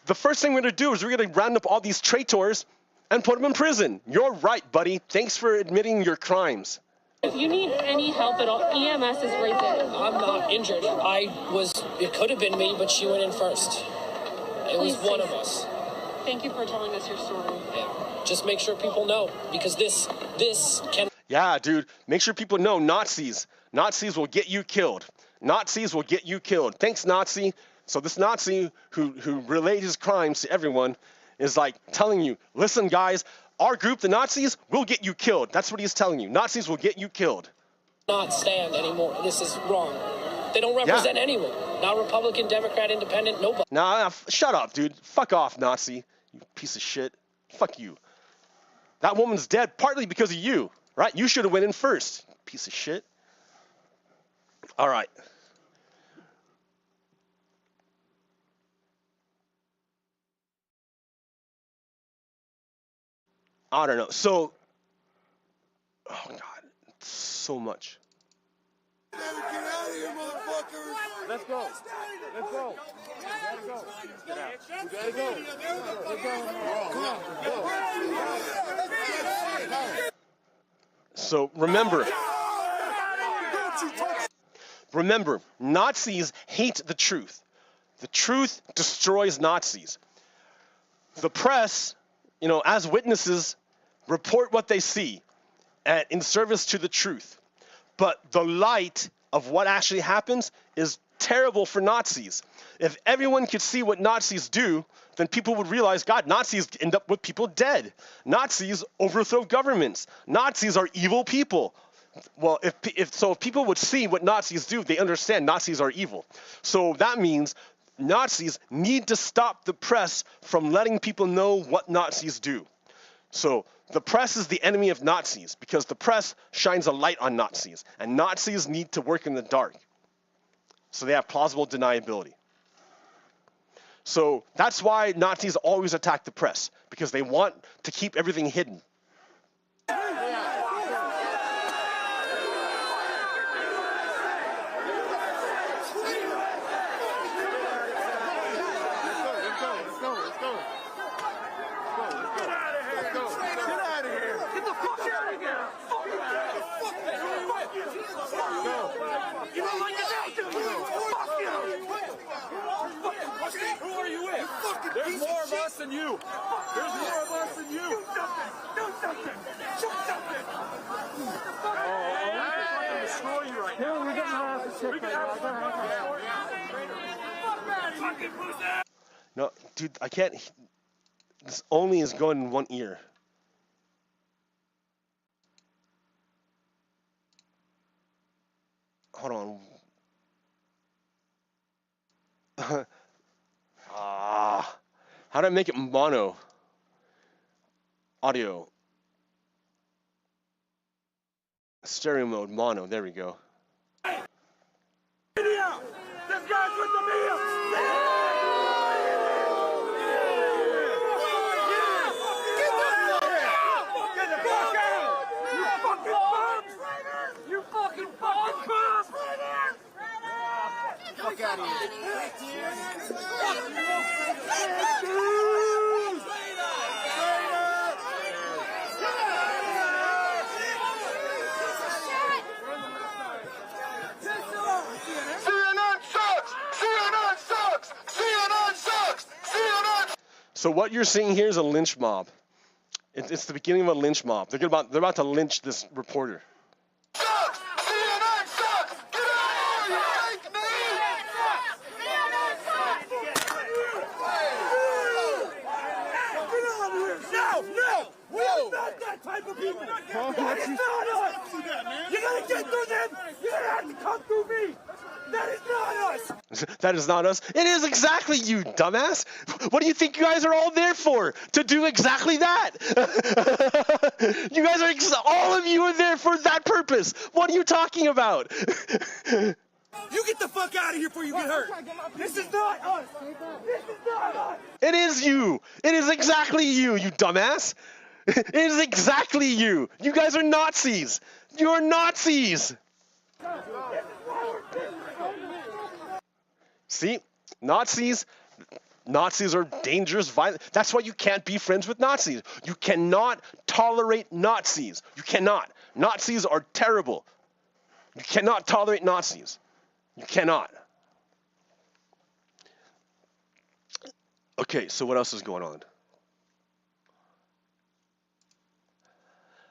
The first thing we're going to do is we're going to round up all these traitors and put them in prison. You're right, buddy. Thanks for admitting your crimes. If you need any help at all, EMS is right there. I'm not injured. It could have been me, but she went in first. It was one of us. Thank you for telling us your story. Yeah. Just make sure people know, because this can... Yeah, dude. Make sure people know Nazis will get you killed. Nazis will get you killed. Thanks, Nazi. So this Nazi who relayed his crimes to everyone is like telling you, listen, guys, our group, the Nazis, will get you killed. That's what he's telling you. Nazis will get you killed. Not stand anymore. This is wrong. They don't represent anyone. Not Republican, Democrat, Independent, nobody. Nah, shut up, dude. Fuck off, Nazi. You piece of shit. Fuck you. That woman's dead partly because of you, right? You should have went in first, piece of shit. All right. I don't know. So, oh God, so much. Get out of here, motherfuckers! Let's go. Let's go. You gotta go. Get out. You gotta go. Let's go. So remember, Nazis hate the truth. The truth destroys Nazis. The press, as witnesses, report what they see in service to the truth. But the light of what actually happens is terrible for Nazis. If everyone could see what Nazis do, then people would realize, God, Nazis end up with people dead. Nazis overthrow governments. Nazis are evil people. Well, if people would see what Nazis do, they understand Nazis are evil. So that means Nazis need to stop the press from letting people know what Nazis do. So the press is the enemy of Nazis because the press shines a light on Nazis, and Nazis need to work in the dark. So they have plausible deniability. So that's why Nazis always attack the press, because they want to keep everything hidden. There's more of us than you. There's more of us than you. Do something. Do something. Oh, I'm going to destroy you right now. We're getting our asses kicked right now. No, dude, I can't. This only is going in one ear. Hold on. How do I make it mono? Audio. Stereo mode, mono. There we go. This guy's with the media. Get the fuck out! You fucking bums! You fucking bums! Fuck out of here. So what you're seeing here is a lynch mob. It's the beginning of a lynch mob. They're about to lynch this reporter. Type of people. That is not us. You gotta get through them. You don't have to come through me. That That is not us. It is exactly you, dumbass. What do you think you guys are all there for? To do exactly that. You guys are, all of you are there for that purpose. What are you talking about? You get the fuck out of here before you get hurt. This is not us. This is not us. It is you. It is exactly you, you dumbass. It is exactly you. You guys are Nazis. You're Nazis. See, Nazis are dangerous, violent. That's why you can't be friends with Nazis. You cannot tolerate Nazis. You cannot. Nazis are terrible. You cannot tolerate Nazis. You cannot. Okay, so what else is going on?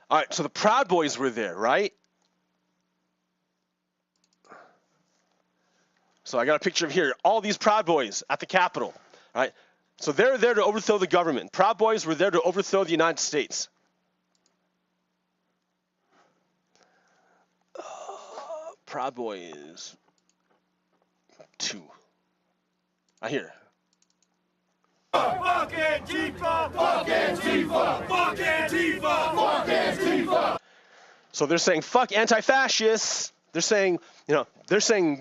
All right, so the Proud Boys were there, right? So I got a picture of here. All these Proud Boys at the Capitol, right? So they're there to overthrow the government. Proud Boys were there to overthrow the United States. Proud Boys 2. Right here. Fuck Antifa! Fuck Antifa! Fuck Antifa! Fuck Antifa! So they're saying, fuck anti-fascists. They're saying,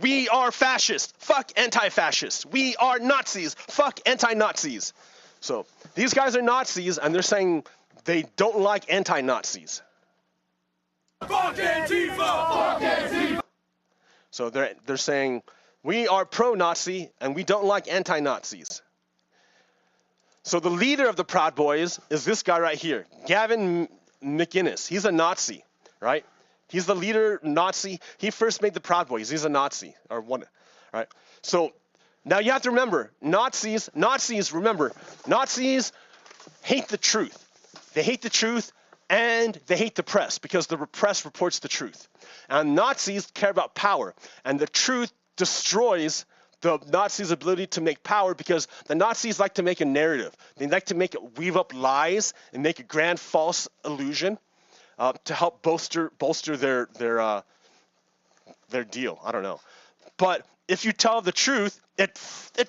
we are fascists. Fuck anti-fascists. We are Nazis. Fuck anti-Nazis. So these guys are Nazis, and they're saying they don't like anti-Nazis. Fuck Antifa! Fuck Antifa! So they're saying we are pro-Nazi, and we don't like anti-Nazis. So the leader of the Proud Boys is this guy right here, Gavin McInnes. He's a Nazi, right? He's the leader Nazi. He first made the Proud Boys. He's a Nazi, or one, right? So now you have to remember, Nazis hate the truth. They hate the truth, and they hate the press because the press reports the truth. And Nazis care about power, and the truth destroys the Nazis' ability to make power because the Nazis like to make a narrative. They like to weave up lies and make a grand false illusion. To help bolster their deal. I don't know. But if you tell the truth, it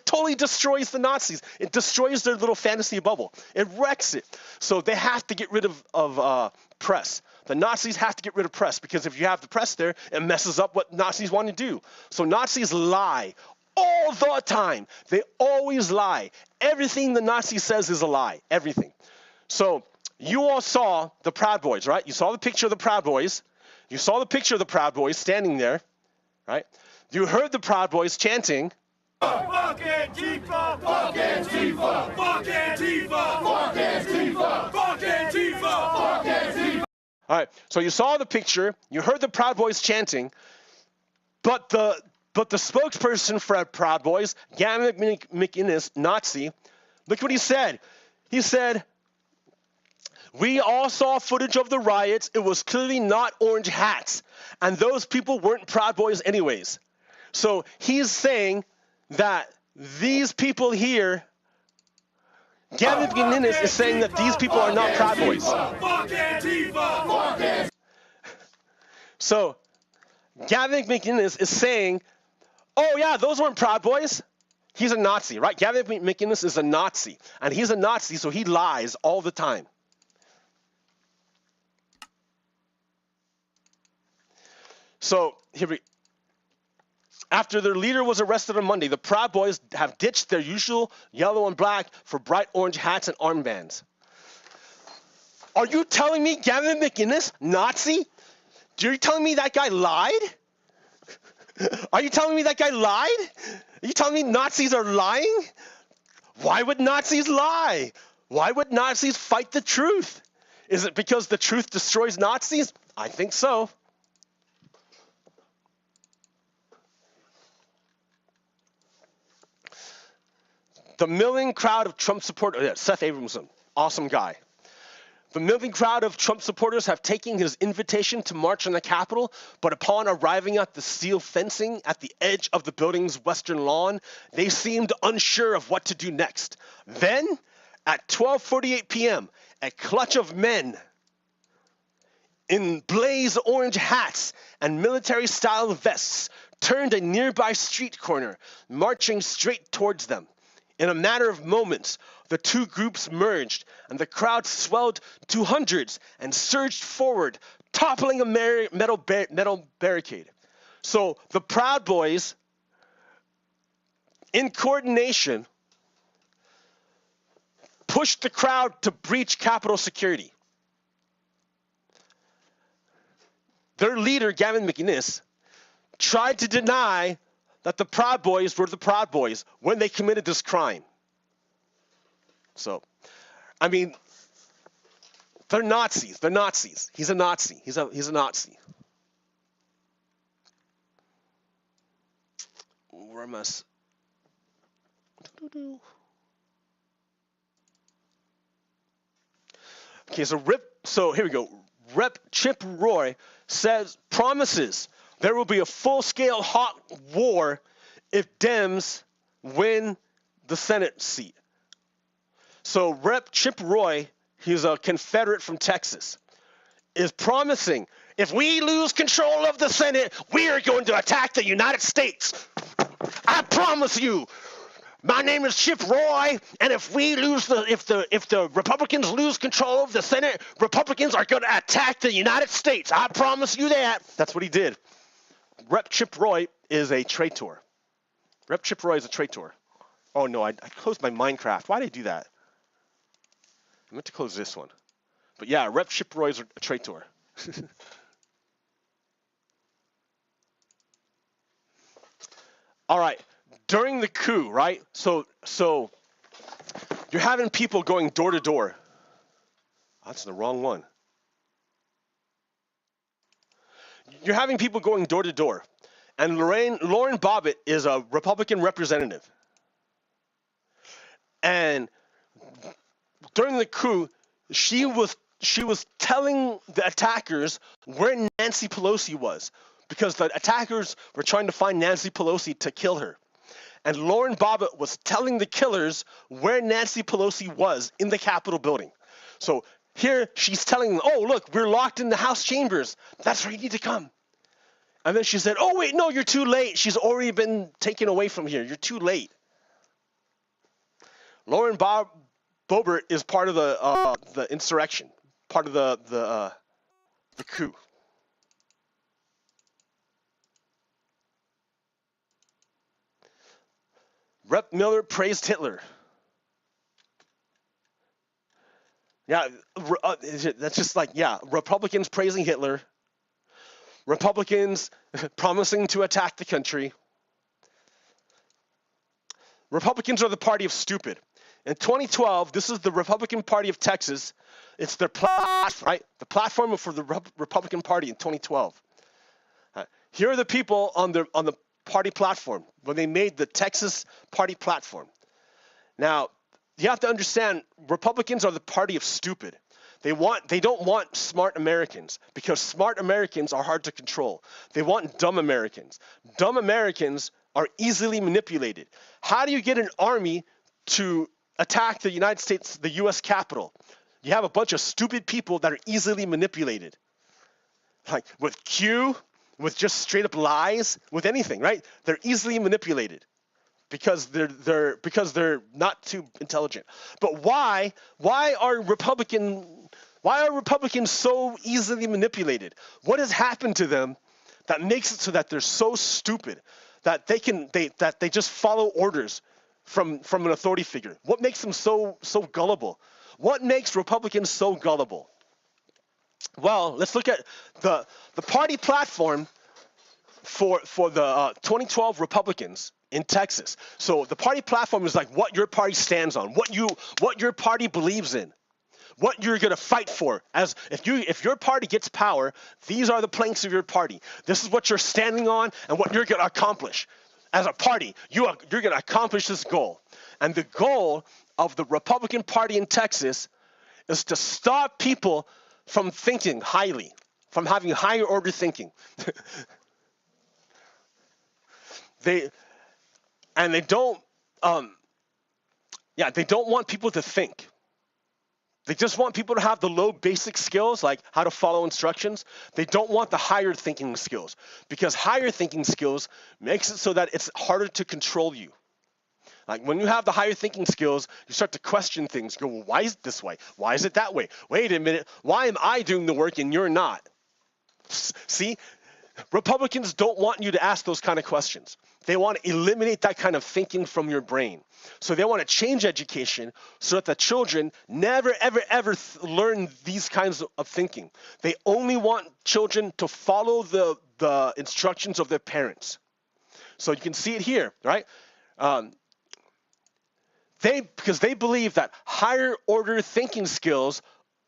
totally destroys the Nazis. It destroys their little fantasy bubble. It wrecks it. So they have to get rid of press. The Nazis have to get rid of press because if you have the press there, it messes up what Nazis want to do. So Nazis lie all the time. They always lie. Everything the Nazi says is a lie. Everything. So you all saw the Proud Boys, right? You saw the picture of the Proud Boys. You saw the picture of the Proud Boys standing there, right? You heard the Proud Boys chanting. Fuck Antifa! Fuck Antifa! Fuck Antifa! Fuck Antifa! Fuck Antifa! Fuck Antifa! All right, so you saw the picture. You heard the Proud Boys chanting. But the spokesperson for Proud Boys, Gavin McInnes, Nazi, look what he said. He said, we all saw footage of the riots. It was clearly not orange hats. And those people weren't Proud Boys anyways. So he's saying that these people here, Gavin McInnes is saying that these people are not Proud Boys. So Gavin McInnes is saying, oh yeah, those weren't Proud Boys. He's a Nazi, right? Gavin McInnes is a Nazi. And he's a Nazi, so he lies all the time. So after their leader was arrested on Monday, the Proud Boys have ditched their usual yellow and black for bright orange hats and armbands. Are you telling me Gavin McInnes, Nazi? Are you telling me that guy lied? Are you telling me that guy lied? Are you telling me Nazis are lying? Why would Nazis lie? Why would Nazis fight the truth? Is it because the truth destroys Nazis? I think so. The milling crowd of Trump supporters, Seth Abramson, awesome guy. The milling crowd of Trump supporters have taken his invitation to march on the Capitol, but upon arriving at the steel fencing at the edge of the building's western lawn, they seemed unsure of what to do next. Then, at 12:48 p.m., a clutch of men in blaze orange hats and military-style vests turned a nearby street corner, marching straight towards them. In a matter of moments, the two groups merged, and the crowd swelled to hundreds and surged forward, toppling a metal barricade. So the Proud Boys, in coordination, pushed the crowd to breach Capitol security. Their leader, Gavin McInnes, tried to deny that the Proud Boys were the Proud Boys when they committed this crime. So, I mean, they're Nazis. They're Nazis. He's a Nazi. He's a Nazi. Where must? Okay, so here we go. Rep. Chip Roy promises there will be a full-scale hot war if Dems win the Senate seat. So Rep. Chip Roy, he's a Confederate from Texas, is promising if we lose control of the Senate, we are going to attack the United States. I promise you. My name is Chip Roy, and if the Republicans lose control of the Senate, Republicans are going to attack the United States. I promise you that. That's what he did. Rep. Chip Roy is a traitor. Rep. Chip Roy is a traitor. Oh no, I closed my Minecraft. Why did I do that? I meant to close this one. But yeah, Rep. Chip Roy is a traitor. All right. During the coup, right? So you're having people going door to door. That's the wrong one. You're having people going door to door. And Lauren Bobbitt is a Republican representative. And during the coup, she was telling the attackers where Nancy Pelosi was, because the attackers were trying to find Nancy Pelosi to kill her. And Lauren Bobbitt was telling the killers where Nancy Pelosi was in the Capitol building. So here she's telling them, oh, look, we're locked in the House chambers. That's where you need to come. And then she said, oh, wait, no, you're too late. She's already been taken away from here. You're too late. Lauren Boebert is part of the insurrection, part of the coup. Rep. Miller praised Hitler. Yeah, that's just like, yeah, Republicans praising Hitler. Republicans promising to attack the country. Republicans are the party of stupid. In 2012, this is the Republican Party of Texas. It's their platform, right? The platform for the Republican Party in 2012. Here are the people on the party platform when they made the Texas party platform. Now, you have to understand, Republicans are the party of stupid. They don't want smart Americans, because smart Americans are hard to control. They want dumb Americans. Dumb Americans are easily manipulated. How do you get an army to attack the United States, the U.S. Capitol? You have a bunch of stupid people that are easily manipulated. Like with Q, with just straight up lies, with anything, right? They're easily manipulated because they're not too intelligent. But why are Republicans so easily manipulated? What has happened to them that makes it so that they're so stupid that they just follow orders from an authority figure? What makes them so gullible? What makes Republicans so gullible? Well, let's look at the party platform for the 2012 Republicans in Texas. So the party platform is like what your party stands on, what your party believes in, what you're going to fight for. As if your party gets power, these are the planks of your party. This is what you're standing on and what you're going to accomplish. As a party, you're going to accomplish this goal. And the goal of the Republican Party in Texas is to stop people from thinking highly, from having higher order thinking. They don't want people to think. They just want people to have the low basic skills, like how to follow instructions. They don't want the higher thinking skills, because higher thinking skills makes it so that it's harder to control you. Like when you have the higher thinking skills, you start to question things. Go, well, why is it this way? Why is it that way? Wait a minute. Why am I doing the work and you're not? See, Republicans don't want you to ask those kind of questions. They want to eliminate that kind of thinking from your brain. So they want to change education so that the children never, ever, ever learn these kinds of thinking. They only want children to follow the instructions of their parents. So you can see it here, right? Because they believe that higher order thinking skills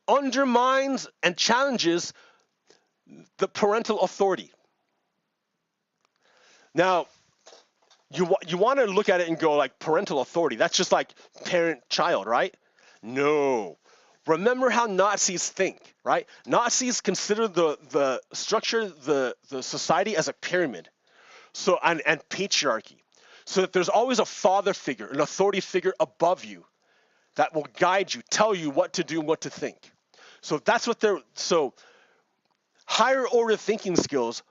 undermines and challenges the parental authority. Now, you want to look at it and go like parental authority. That's just like parent-child, right? No. Remember how Nazis think, right? Nazis consider the structure, the society as a pyramid, so and patriarchy. So that there's always a father figure, an authority figure above you that will guide you, tell you what to do and what to think. So that's what so higher order thinking skills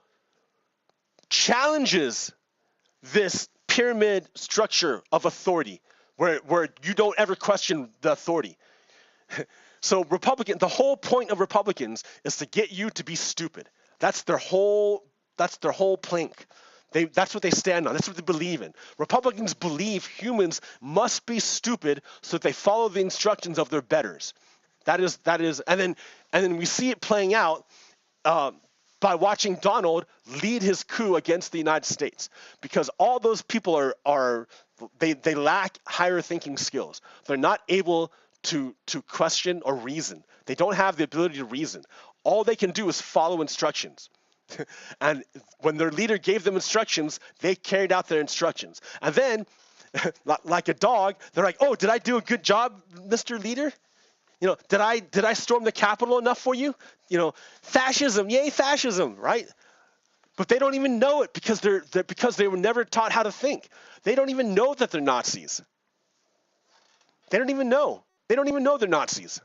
challenges this pyramid structure of authority where you don't ever question the authority. So the whole point of Republicans is to get you to be stupid. That's their whole plank. That's what they stand on. That's what they believe in. Republicans believe humans must be stupid so that they follow the instructions of their betters. That is, and then we see it playing out by watching Donald lead his coup against the United States, because all those people they lack higher thinking skills. They're not able to question or reason. They don't have the ability to reason. All they can do is follow instructions. And when their leader gave them instructions, they carried out their instructions. And then, like a dog, they're like, "Oh, did I do a good job, Mr. Leader? You know, did I storm the Capitol enough for you? You know, fascism, yay fascism, right?" But they don't even know it because they were never taught how to think. They don't even know that they're Nazis. They don't even know. They don't even know they're Nazis.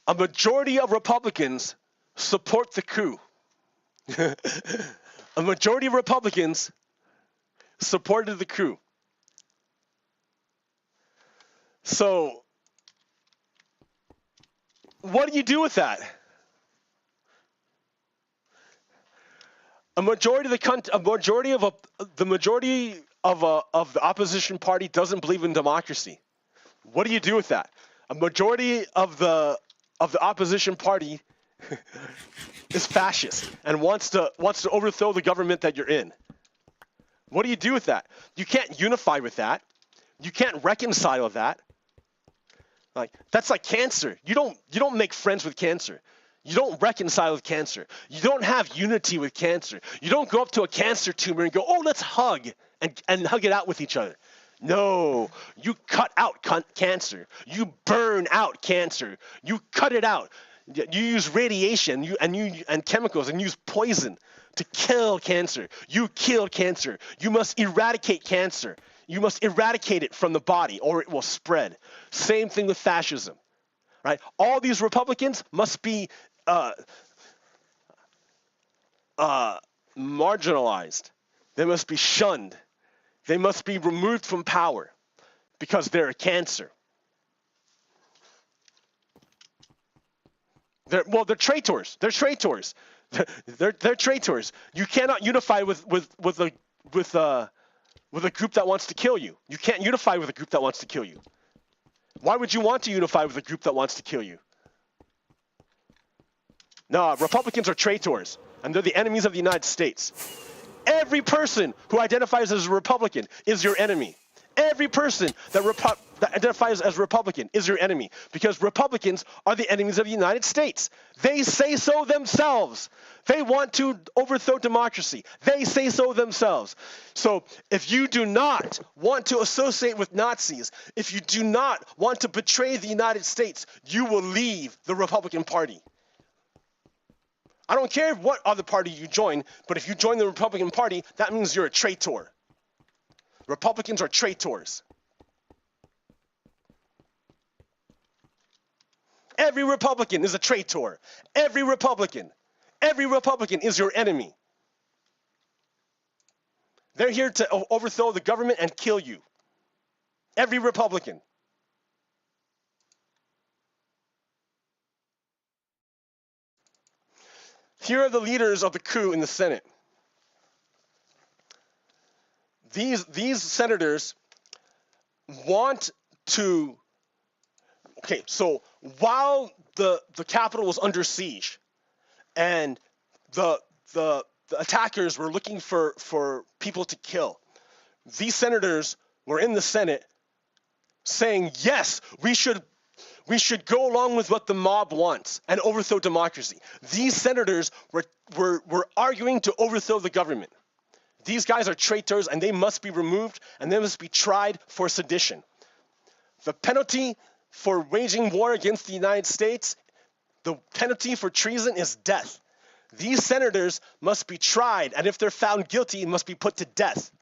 A majority of Republicans support the coup. A majority of Republicans supported the coup. So, what do you do with that? The majority of the opposition party doesn't believe in democracy. What do you do with that? A majority of the opposition party is fascist and wants to overthrow the government that you're in. What do you do with that? You can't unify with that. You can't reconcile with that. Like, that's like cancer. You don't make friends with cancer. You don't reconcile with cancer. You don't have unity with cancer. You don't go up to a cancer tumor and go, "Oh, let's hug," and hug it out with each other. No, you cut out cancer. You burn out cancer. You cut it out. You use radiation and chemicals and use poison to kill cancer. You kill cancer. You must eradicate cancer. You must eradicate it from the body or it will spread. Same thing with fascism, right? All these Republicans must be marginalized. They must be shunned. They must be removed from power because they're a cancer. They're traitors. They're traitors. They're traitors. You cannot unify with a group that wants to kill you. You can't unify with a group that wants to kill you. Why would you want to unify with a group that wants to kill you? No, Republicans are traitors, and they're the enemies of the United States. Every person who identifies as a Republican is your enemy. Every person that identifies as Republican is your enemy, because Republicans are the enemies of the United States. They say so themselves. They want to overthrow democracy. They say so themselves. So if you do not want to associate with Nazis, if you do not want to betray the United States, you will leave the Republican Party. I don't care what other party you join, but if you join the Republican Party, that means you're a traitor. Republicans are traitors. Every Republican is a traitor. Every Republican is your enemy. They're here to overthrow the government and kill you. Every Republican. Here are the leaders of the coup in the Senate. These senators want to. Okay, so while the Capitol was under siege, and the attackers were looking for people to kill, these senators were in the Senate saying, yes, we should go along with what the mob wants and overthrow democracy. These senators were arguing to overthrow the government. These guys are traitors, and they must be removed, and they must be tried for sedition. The penalty for waging war against the United States, the penalty for treason is death. These senators must be tried, and if they're found guilty, must be put to death.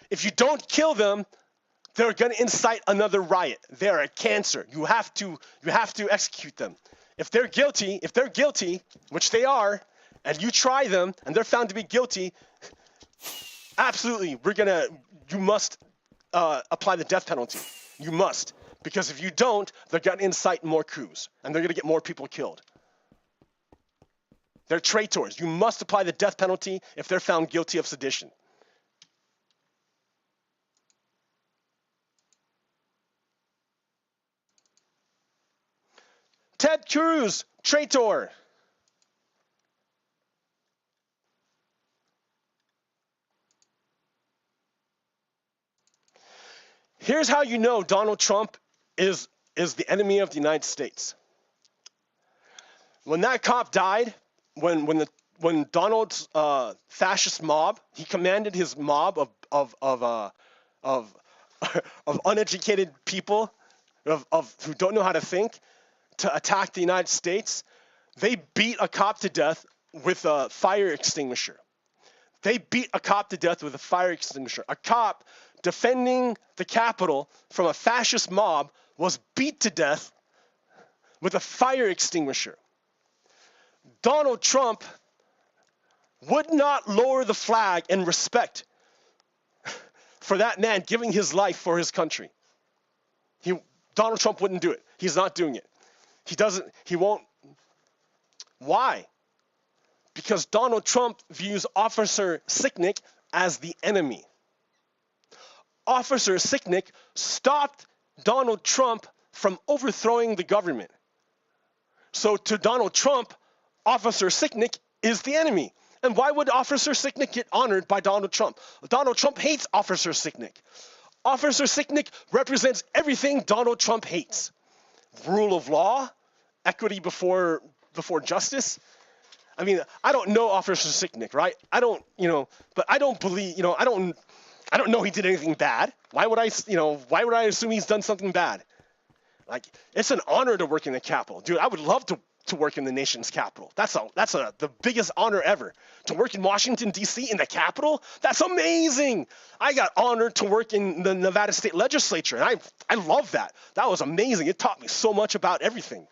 If you don't kill them, they're going to incite another riot. They're a cancer. You have to execute them. If they're guilty, which they are, and you try them and they're found to be guilty, absolutely, you must apply the death penalty. You must, because if you don't, they're going to incite more coups and they're going to get more people killed. They're traitors. You must apply the death penalty if they're found guilty of sedition. Ted Cruz, traitor. Here's how you know Donald Trump is the enemy of the United States. When that cop died, when Donald's fascist mob, he commanded his mob of uneducated people, of who don't know how to think, to attack the United States. They beat a cop to death with a fire extinguisher. They beat a cop to death with a fire extinguisher. A cop defending the Capitol from a fascist mob was beat to death with a fire extinguisher. Donald Trump would not lower the flag in respect for that man giving his life for his country. Donald Trump wouldn't do it. He's not doing it. He won't. Why? Because Donald Trump views Officer Sicknick as the enemy. Officer Sicknick stopped Donald Trump from overthrowing the government. So to Donald Trump, Officer Sicknick is the enemy. And why would Officer Sicknick get honored by Donald Trump? Donald Trump hates Officer Sicknick. Officer Sicknick represents everything Donald Trump hates. Rule of law, equity before justice. I mean, I don't know Officer Sicknick, right? I don't, but I don't believe, I don't know he did anything bad. Why would I assume he's done something bad? Like, it's an honor to work in the Capitol. Dude, I would love to work in the nation's capital. That's the biggest honor ever. To work in Washington, D.C. in the Capitol? That's amazing. I got honored to work in the Nevada State Legislature, and I love that. That was amazing. It taught me so much about everything.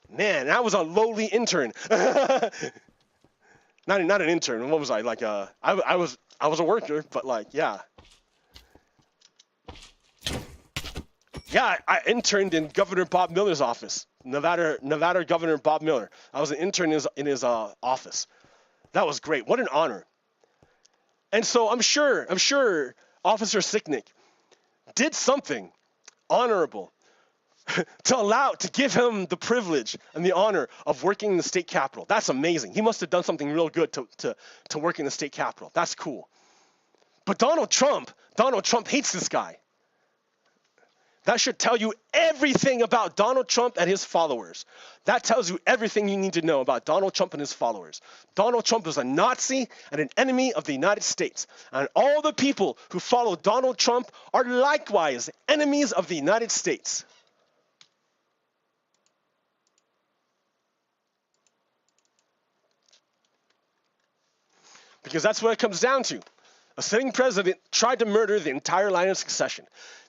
Man, I was a lowly intern. Not an intern. What was I? Like I was a worker, but like, yeah. Yeah, I interned in Governor Bob Miller's office. Nevada Governor Bob Miller. I was an intern in his office. That was great. What an honor. And so I'm sure Officer Sicknick did something honorable to give him the privilege and the honor of working in the state capitol. That's amazing. He must have done something real good to work in the state capitol. That's cool. But Donald Trump hates this guy. That should tell you everything about Donald Trump and his followers. That tells you everything you need to know about Donald Trump and his followers. Donald Trump is a Nazi and an enemy of the United States. And all the people who follow Donald Trump are likewise enemies of the United States. Because that's what it comes down to. A sitting president tried to murder the entire line of succession.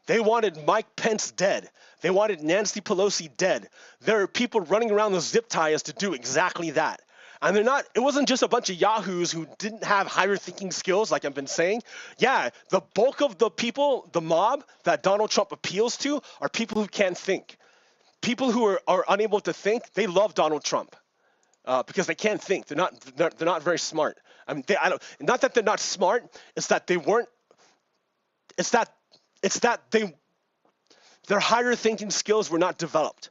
They wanted Mike Pence dead. They wanted Nancy Pelosi dead. There are people running around with zip ties to do exactly that. And it wasn't just a bunch of yahoos who didn't have higher thinking skills, like I've been saying. Yeah, the bulk of the people, the mob that Donald Trump appeals to are people who can't think. People who are unable to think, they love Donald Trump because they can't think. They're not very smart. I mean, not that they're not smart. It's that they weren't. It's that their higher thinking skills were not developed.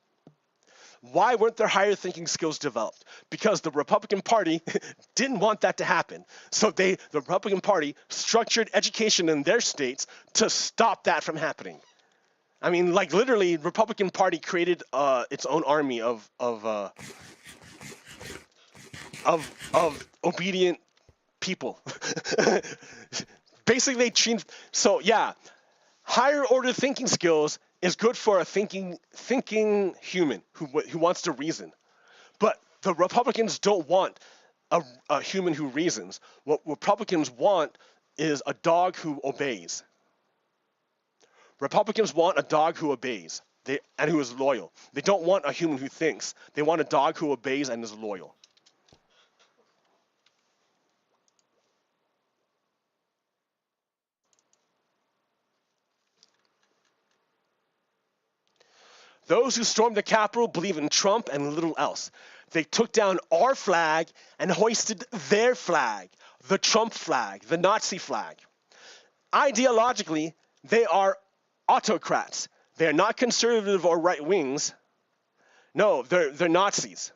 Why weren't their higher thinking skills developed? Because the Republican Party didn't want that to happen. So the Republican Party structured education in their states to stop that from happening. I mean, like literally, Republican Party created its own army of obedient people. Basically, they changed. So yeah, higher order thinking skills is good for a thinking human who wants to reason. But the Republicans don't want a human who reasons. What Republicans want is a dog who obeys. Republicans want a dog who obeys and who is loyal. They don't want a human who thinks. They want a dog who obeys and is loyal. Those who stormed the Capitol believe in Trump and little else. They took down our flag and hoisted their flag, the Trump flag, the Nazi flag. Ideologically, they are autocrats. They are not conservative or right wings. No, they're Nazis.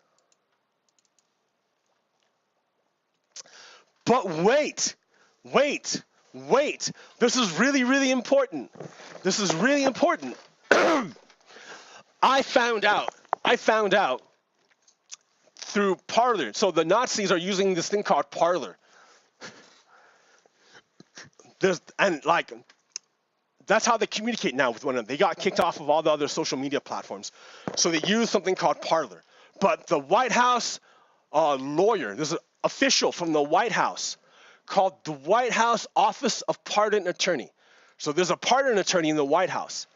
But wait. This is really, really important. This is really important. I found out through Parler. So the Nazis are using this thing called Parler. That's how they communicate now with one another. They got kicked off of all the other social media platforms. So they use something called Parler. But the White House lawyer, there's an official from the White House called the White House Office of Pardon Attorney. So there's a pardon attorney in the White House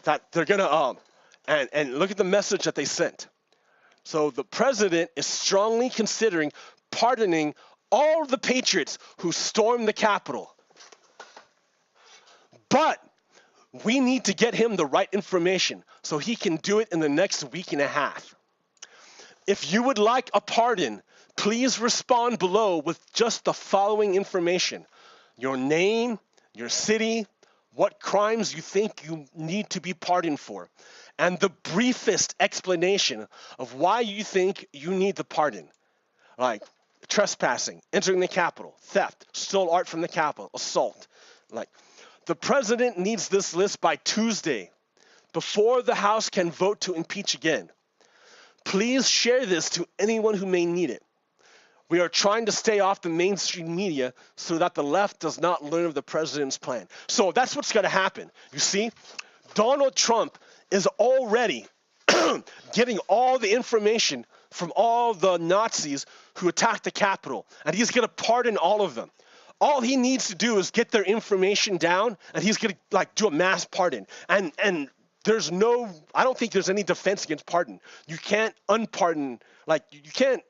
that they're going to and look at the message that they sent. So the president is strongly considering pardoning all the patriots who stormed the Capitol. But we need to get him the right information so he can do it in the next week and a half. If you would like a pardon, please respond below with just the following information: your name, your city, what crimes you think you need to be pardoned for, and the briefest explanation of why you think you need the pardon. Like trespassing, entering the Capitol, theft, stole art from the Capitol, assault. The president needs this list by Tuesday, before the House can vote to impeach again. Please share this to anyone who may need it. We are trying to stay off the mainstream media so that the left does not learn of the president's plan. So that's what's going to happen. You see, Donald Trump is already getting all the information from all the Nazis who attacked the Capitol, and he's going to pardon all of them. All he needs to do is get their information down, and he's going to do a mass pardon. And there's I don't think there's any defense against pardon. You can't unpardon, you can't.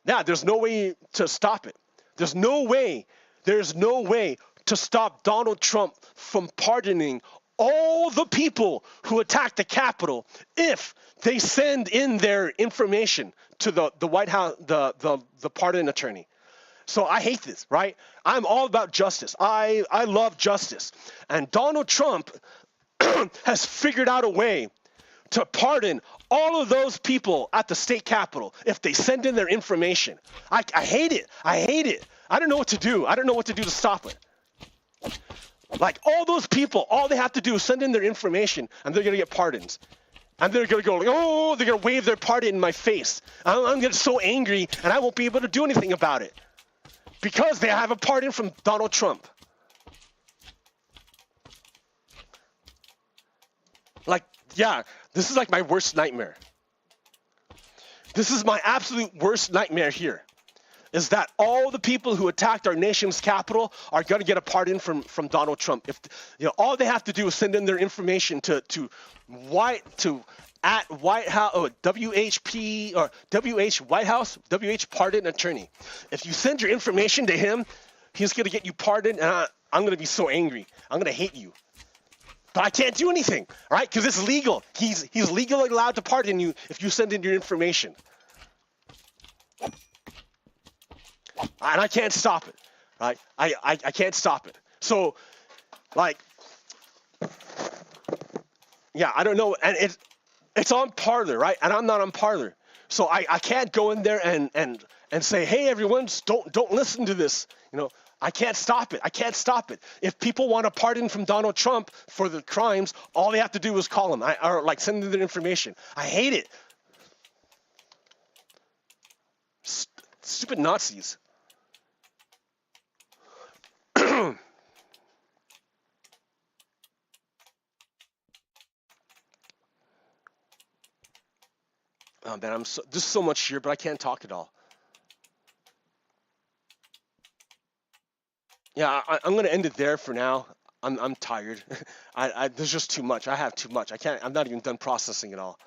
Yeah, there's no way to stop it. There's no way to stop Donald Trump from pardoning all the people who attacked the Capitol if they send in their information to the White House, the pardon attorney. So I hate this, right? I'm all about justice. I love justice. And Donald Trump has figured out a way to pardon all of those people at the state capitol if they send in their information. I hate it. I don't know what to do. I don't know what to do to stop it. All those people, all they have to do is send in their information, and they're going to get pardons. And they're going to go, oh, they're going to wave their pardon in my face. I'm going to get so angry, and I won't be able to do anything about it. Because they have a pardon from Donald Trump. This is my worst nightmare. This is my absolute worst nightmare here. is that all the people who attacked our nation's capital are going to get a pardon from Donald Trump. If all they have to do is send in their information to White House or WHP or WH White House WH pardon attorney. If you send your information to him, he's going to get you pardoned, and I'm going to be so angry. I'm going to hate you. But I can't do anything, right? Because it's legal. He's legally allowed to pardon you if you send in your information. And I can't stop it, right? I can't stop it. So, like, yeah, I don't know. And it's on Parler, right? And I'm not on Parler. So I can't go in there and say, hey, everyone, don't listen to this. I can't stop it. I can't stop it. If people want a pardon from Donald Trump for the crimes, all they have to do is call him or like send them their information. I hate it. Stupid Nazis. Oh man, there's so much here, but I can't talk it all. Yeah, I'm gonna end it there for now. I'm tired. There's just too much. I have too much. I'm not even done processing it all.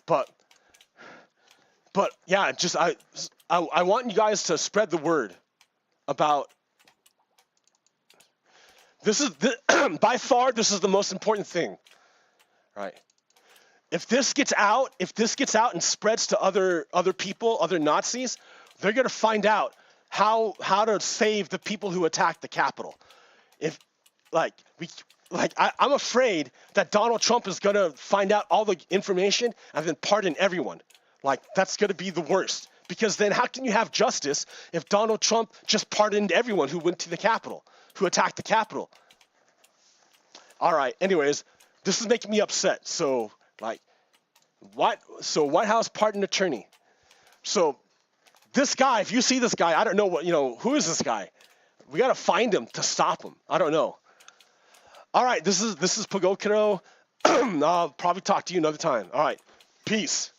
But yeah, just I want you guys to spread the word about this. By far this is the most important thing, right? If this gets out and spreads to other people, other Nazis, they're gonna find out how to save the people who attacked the Capitol. I'm afraid that Donald Trump is gonna find out all the information and then pardon everyone. Like, that's gonna be the worst, because then how can you have justice if Donald Trump just pardoned everyone who went to the Capitol, who attacked the Capitol? All right. Anyways, this is making me upset. So White House pardon attorney. So this guy, if you see this guy, I don't know who is this guy? We got to find him to stop him. I don't know. All right, this is pogokero. I'll probably talk to you another time. All right, peace.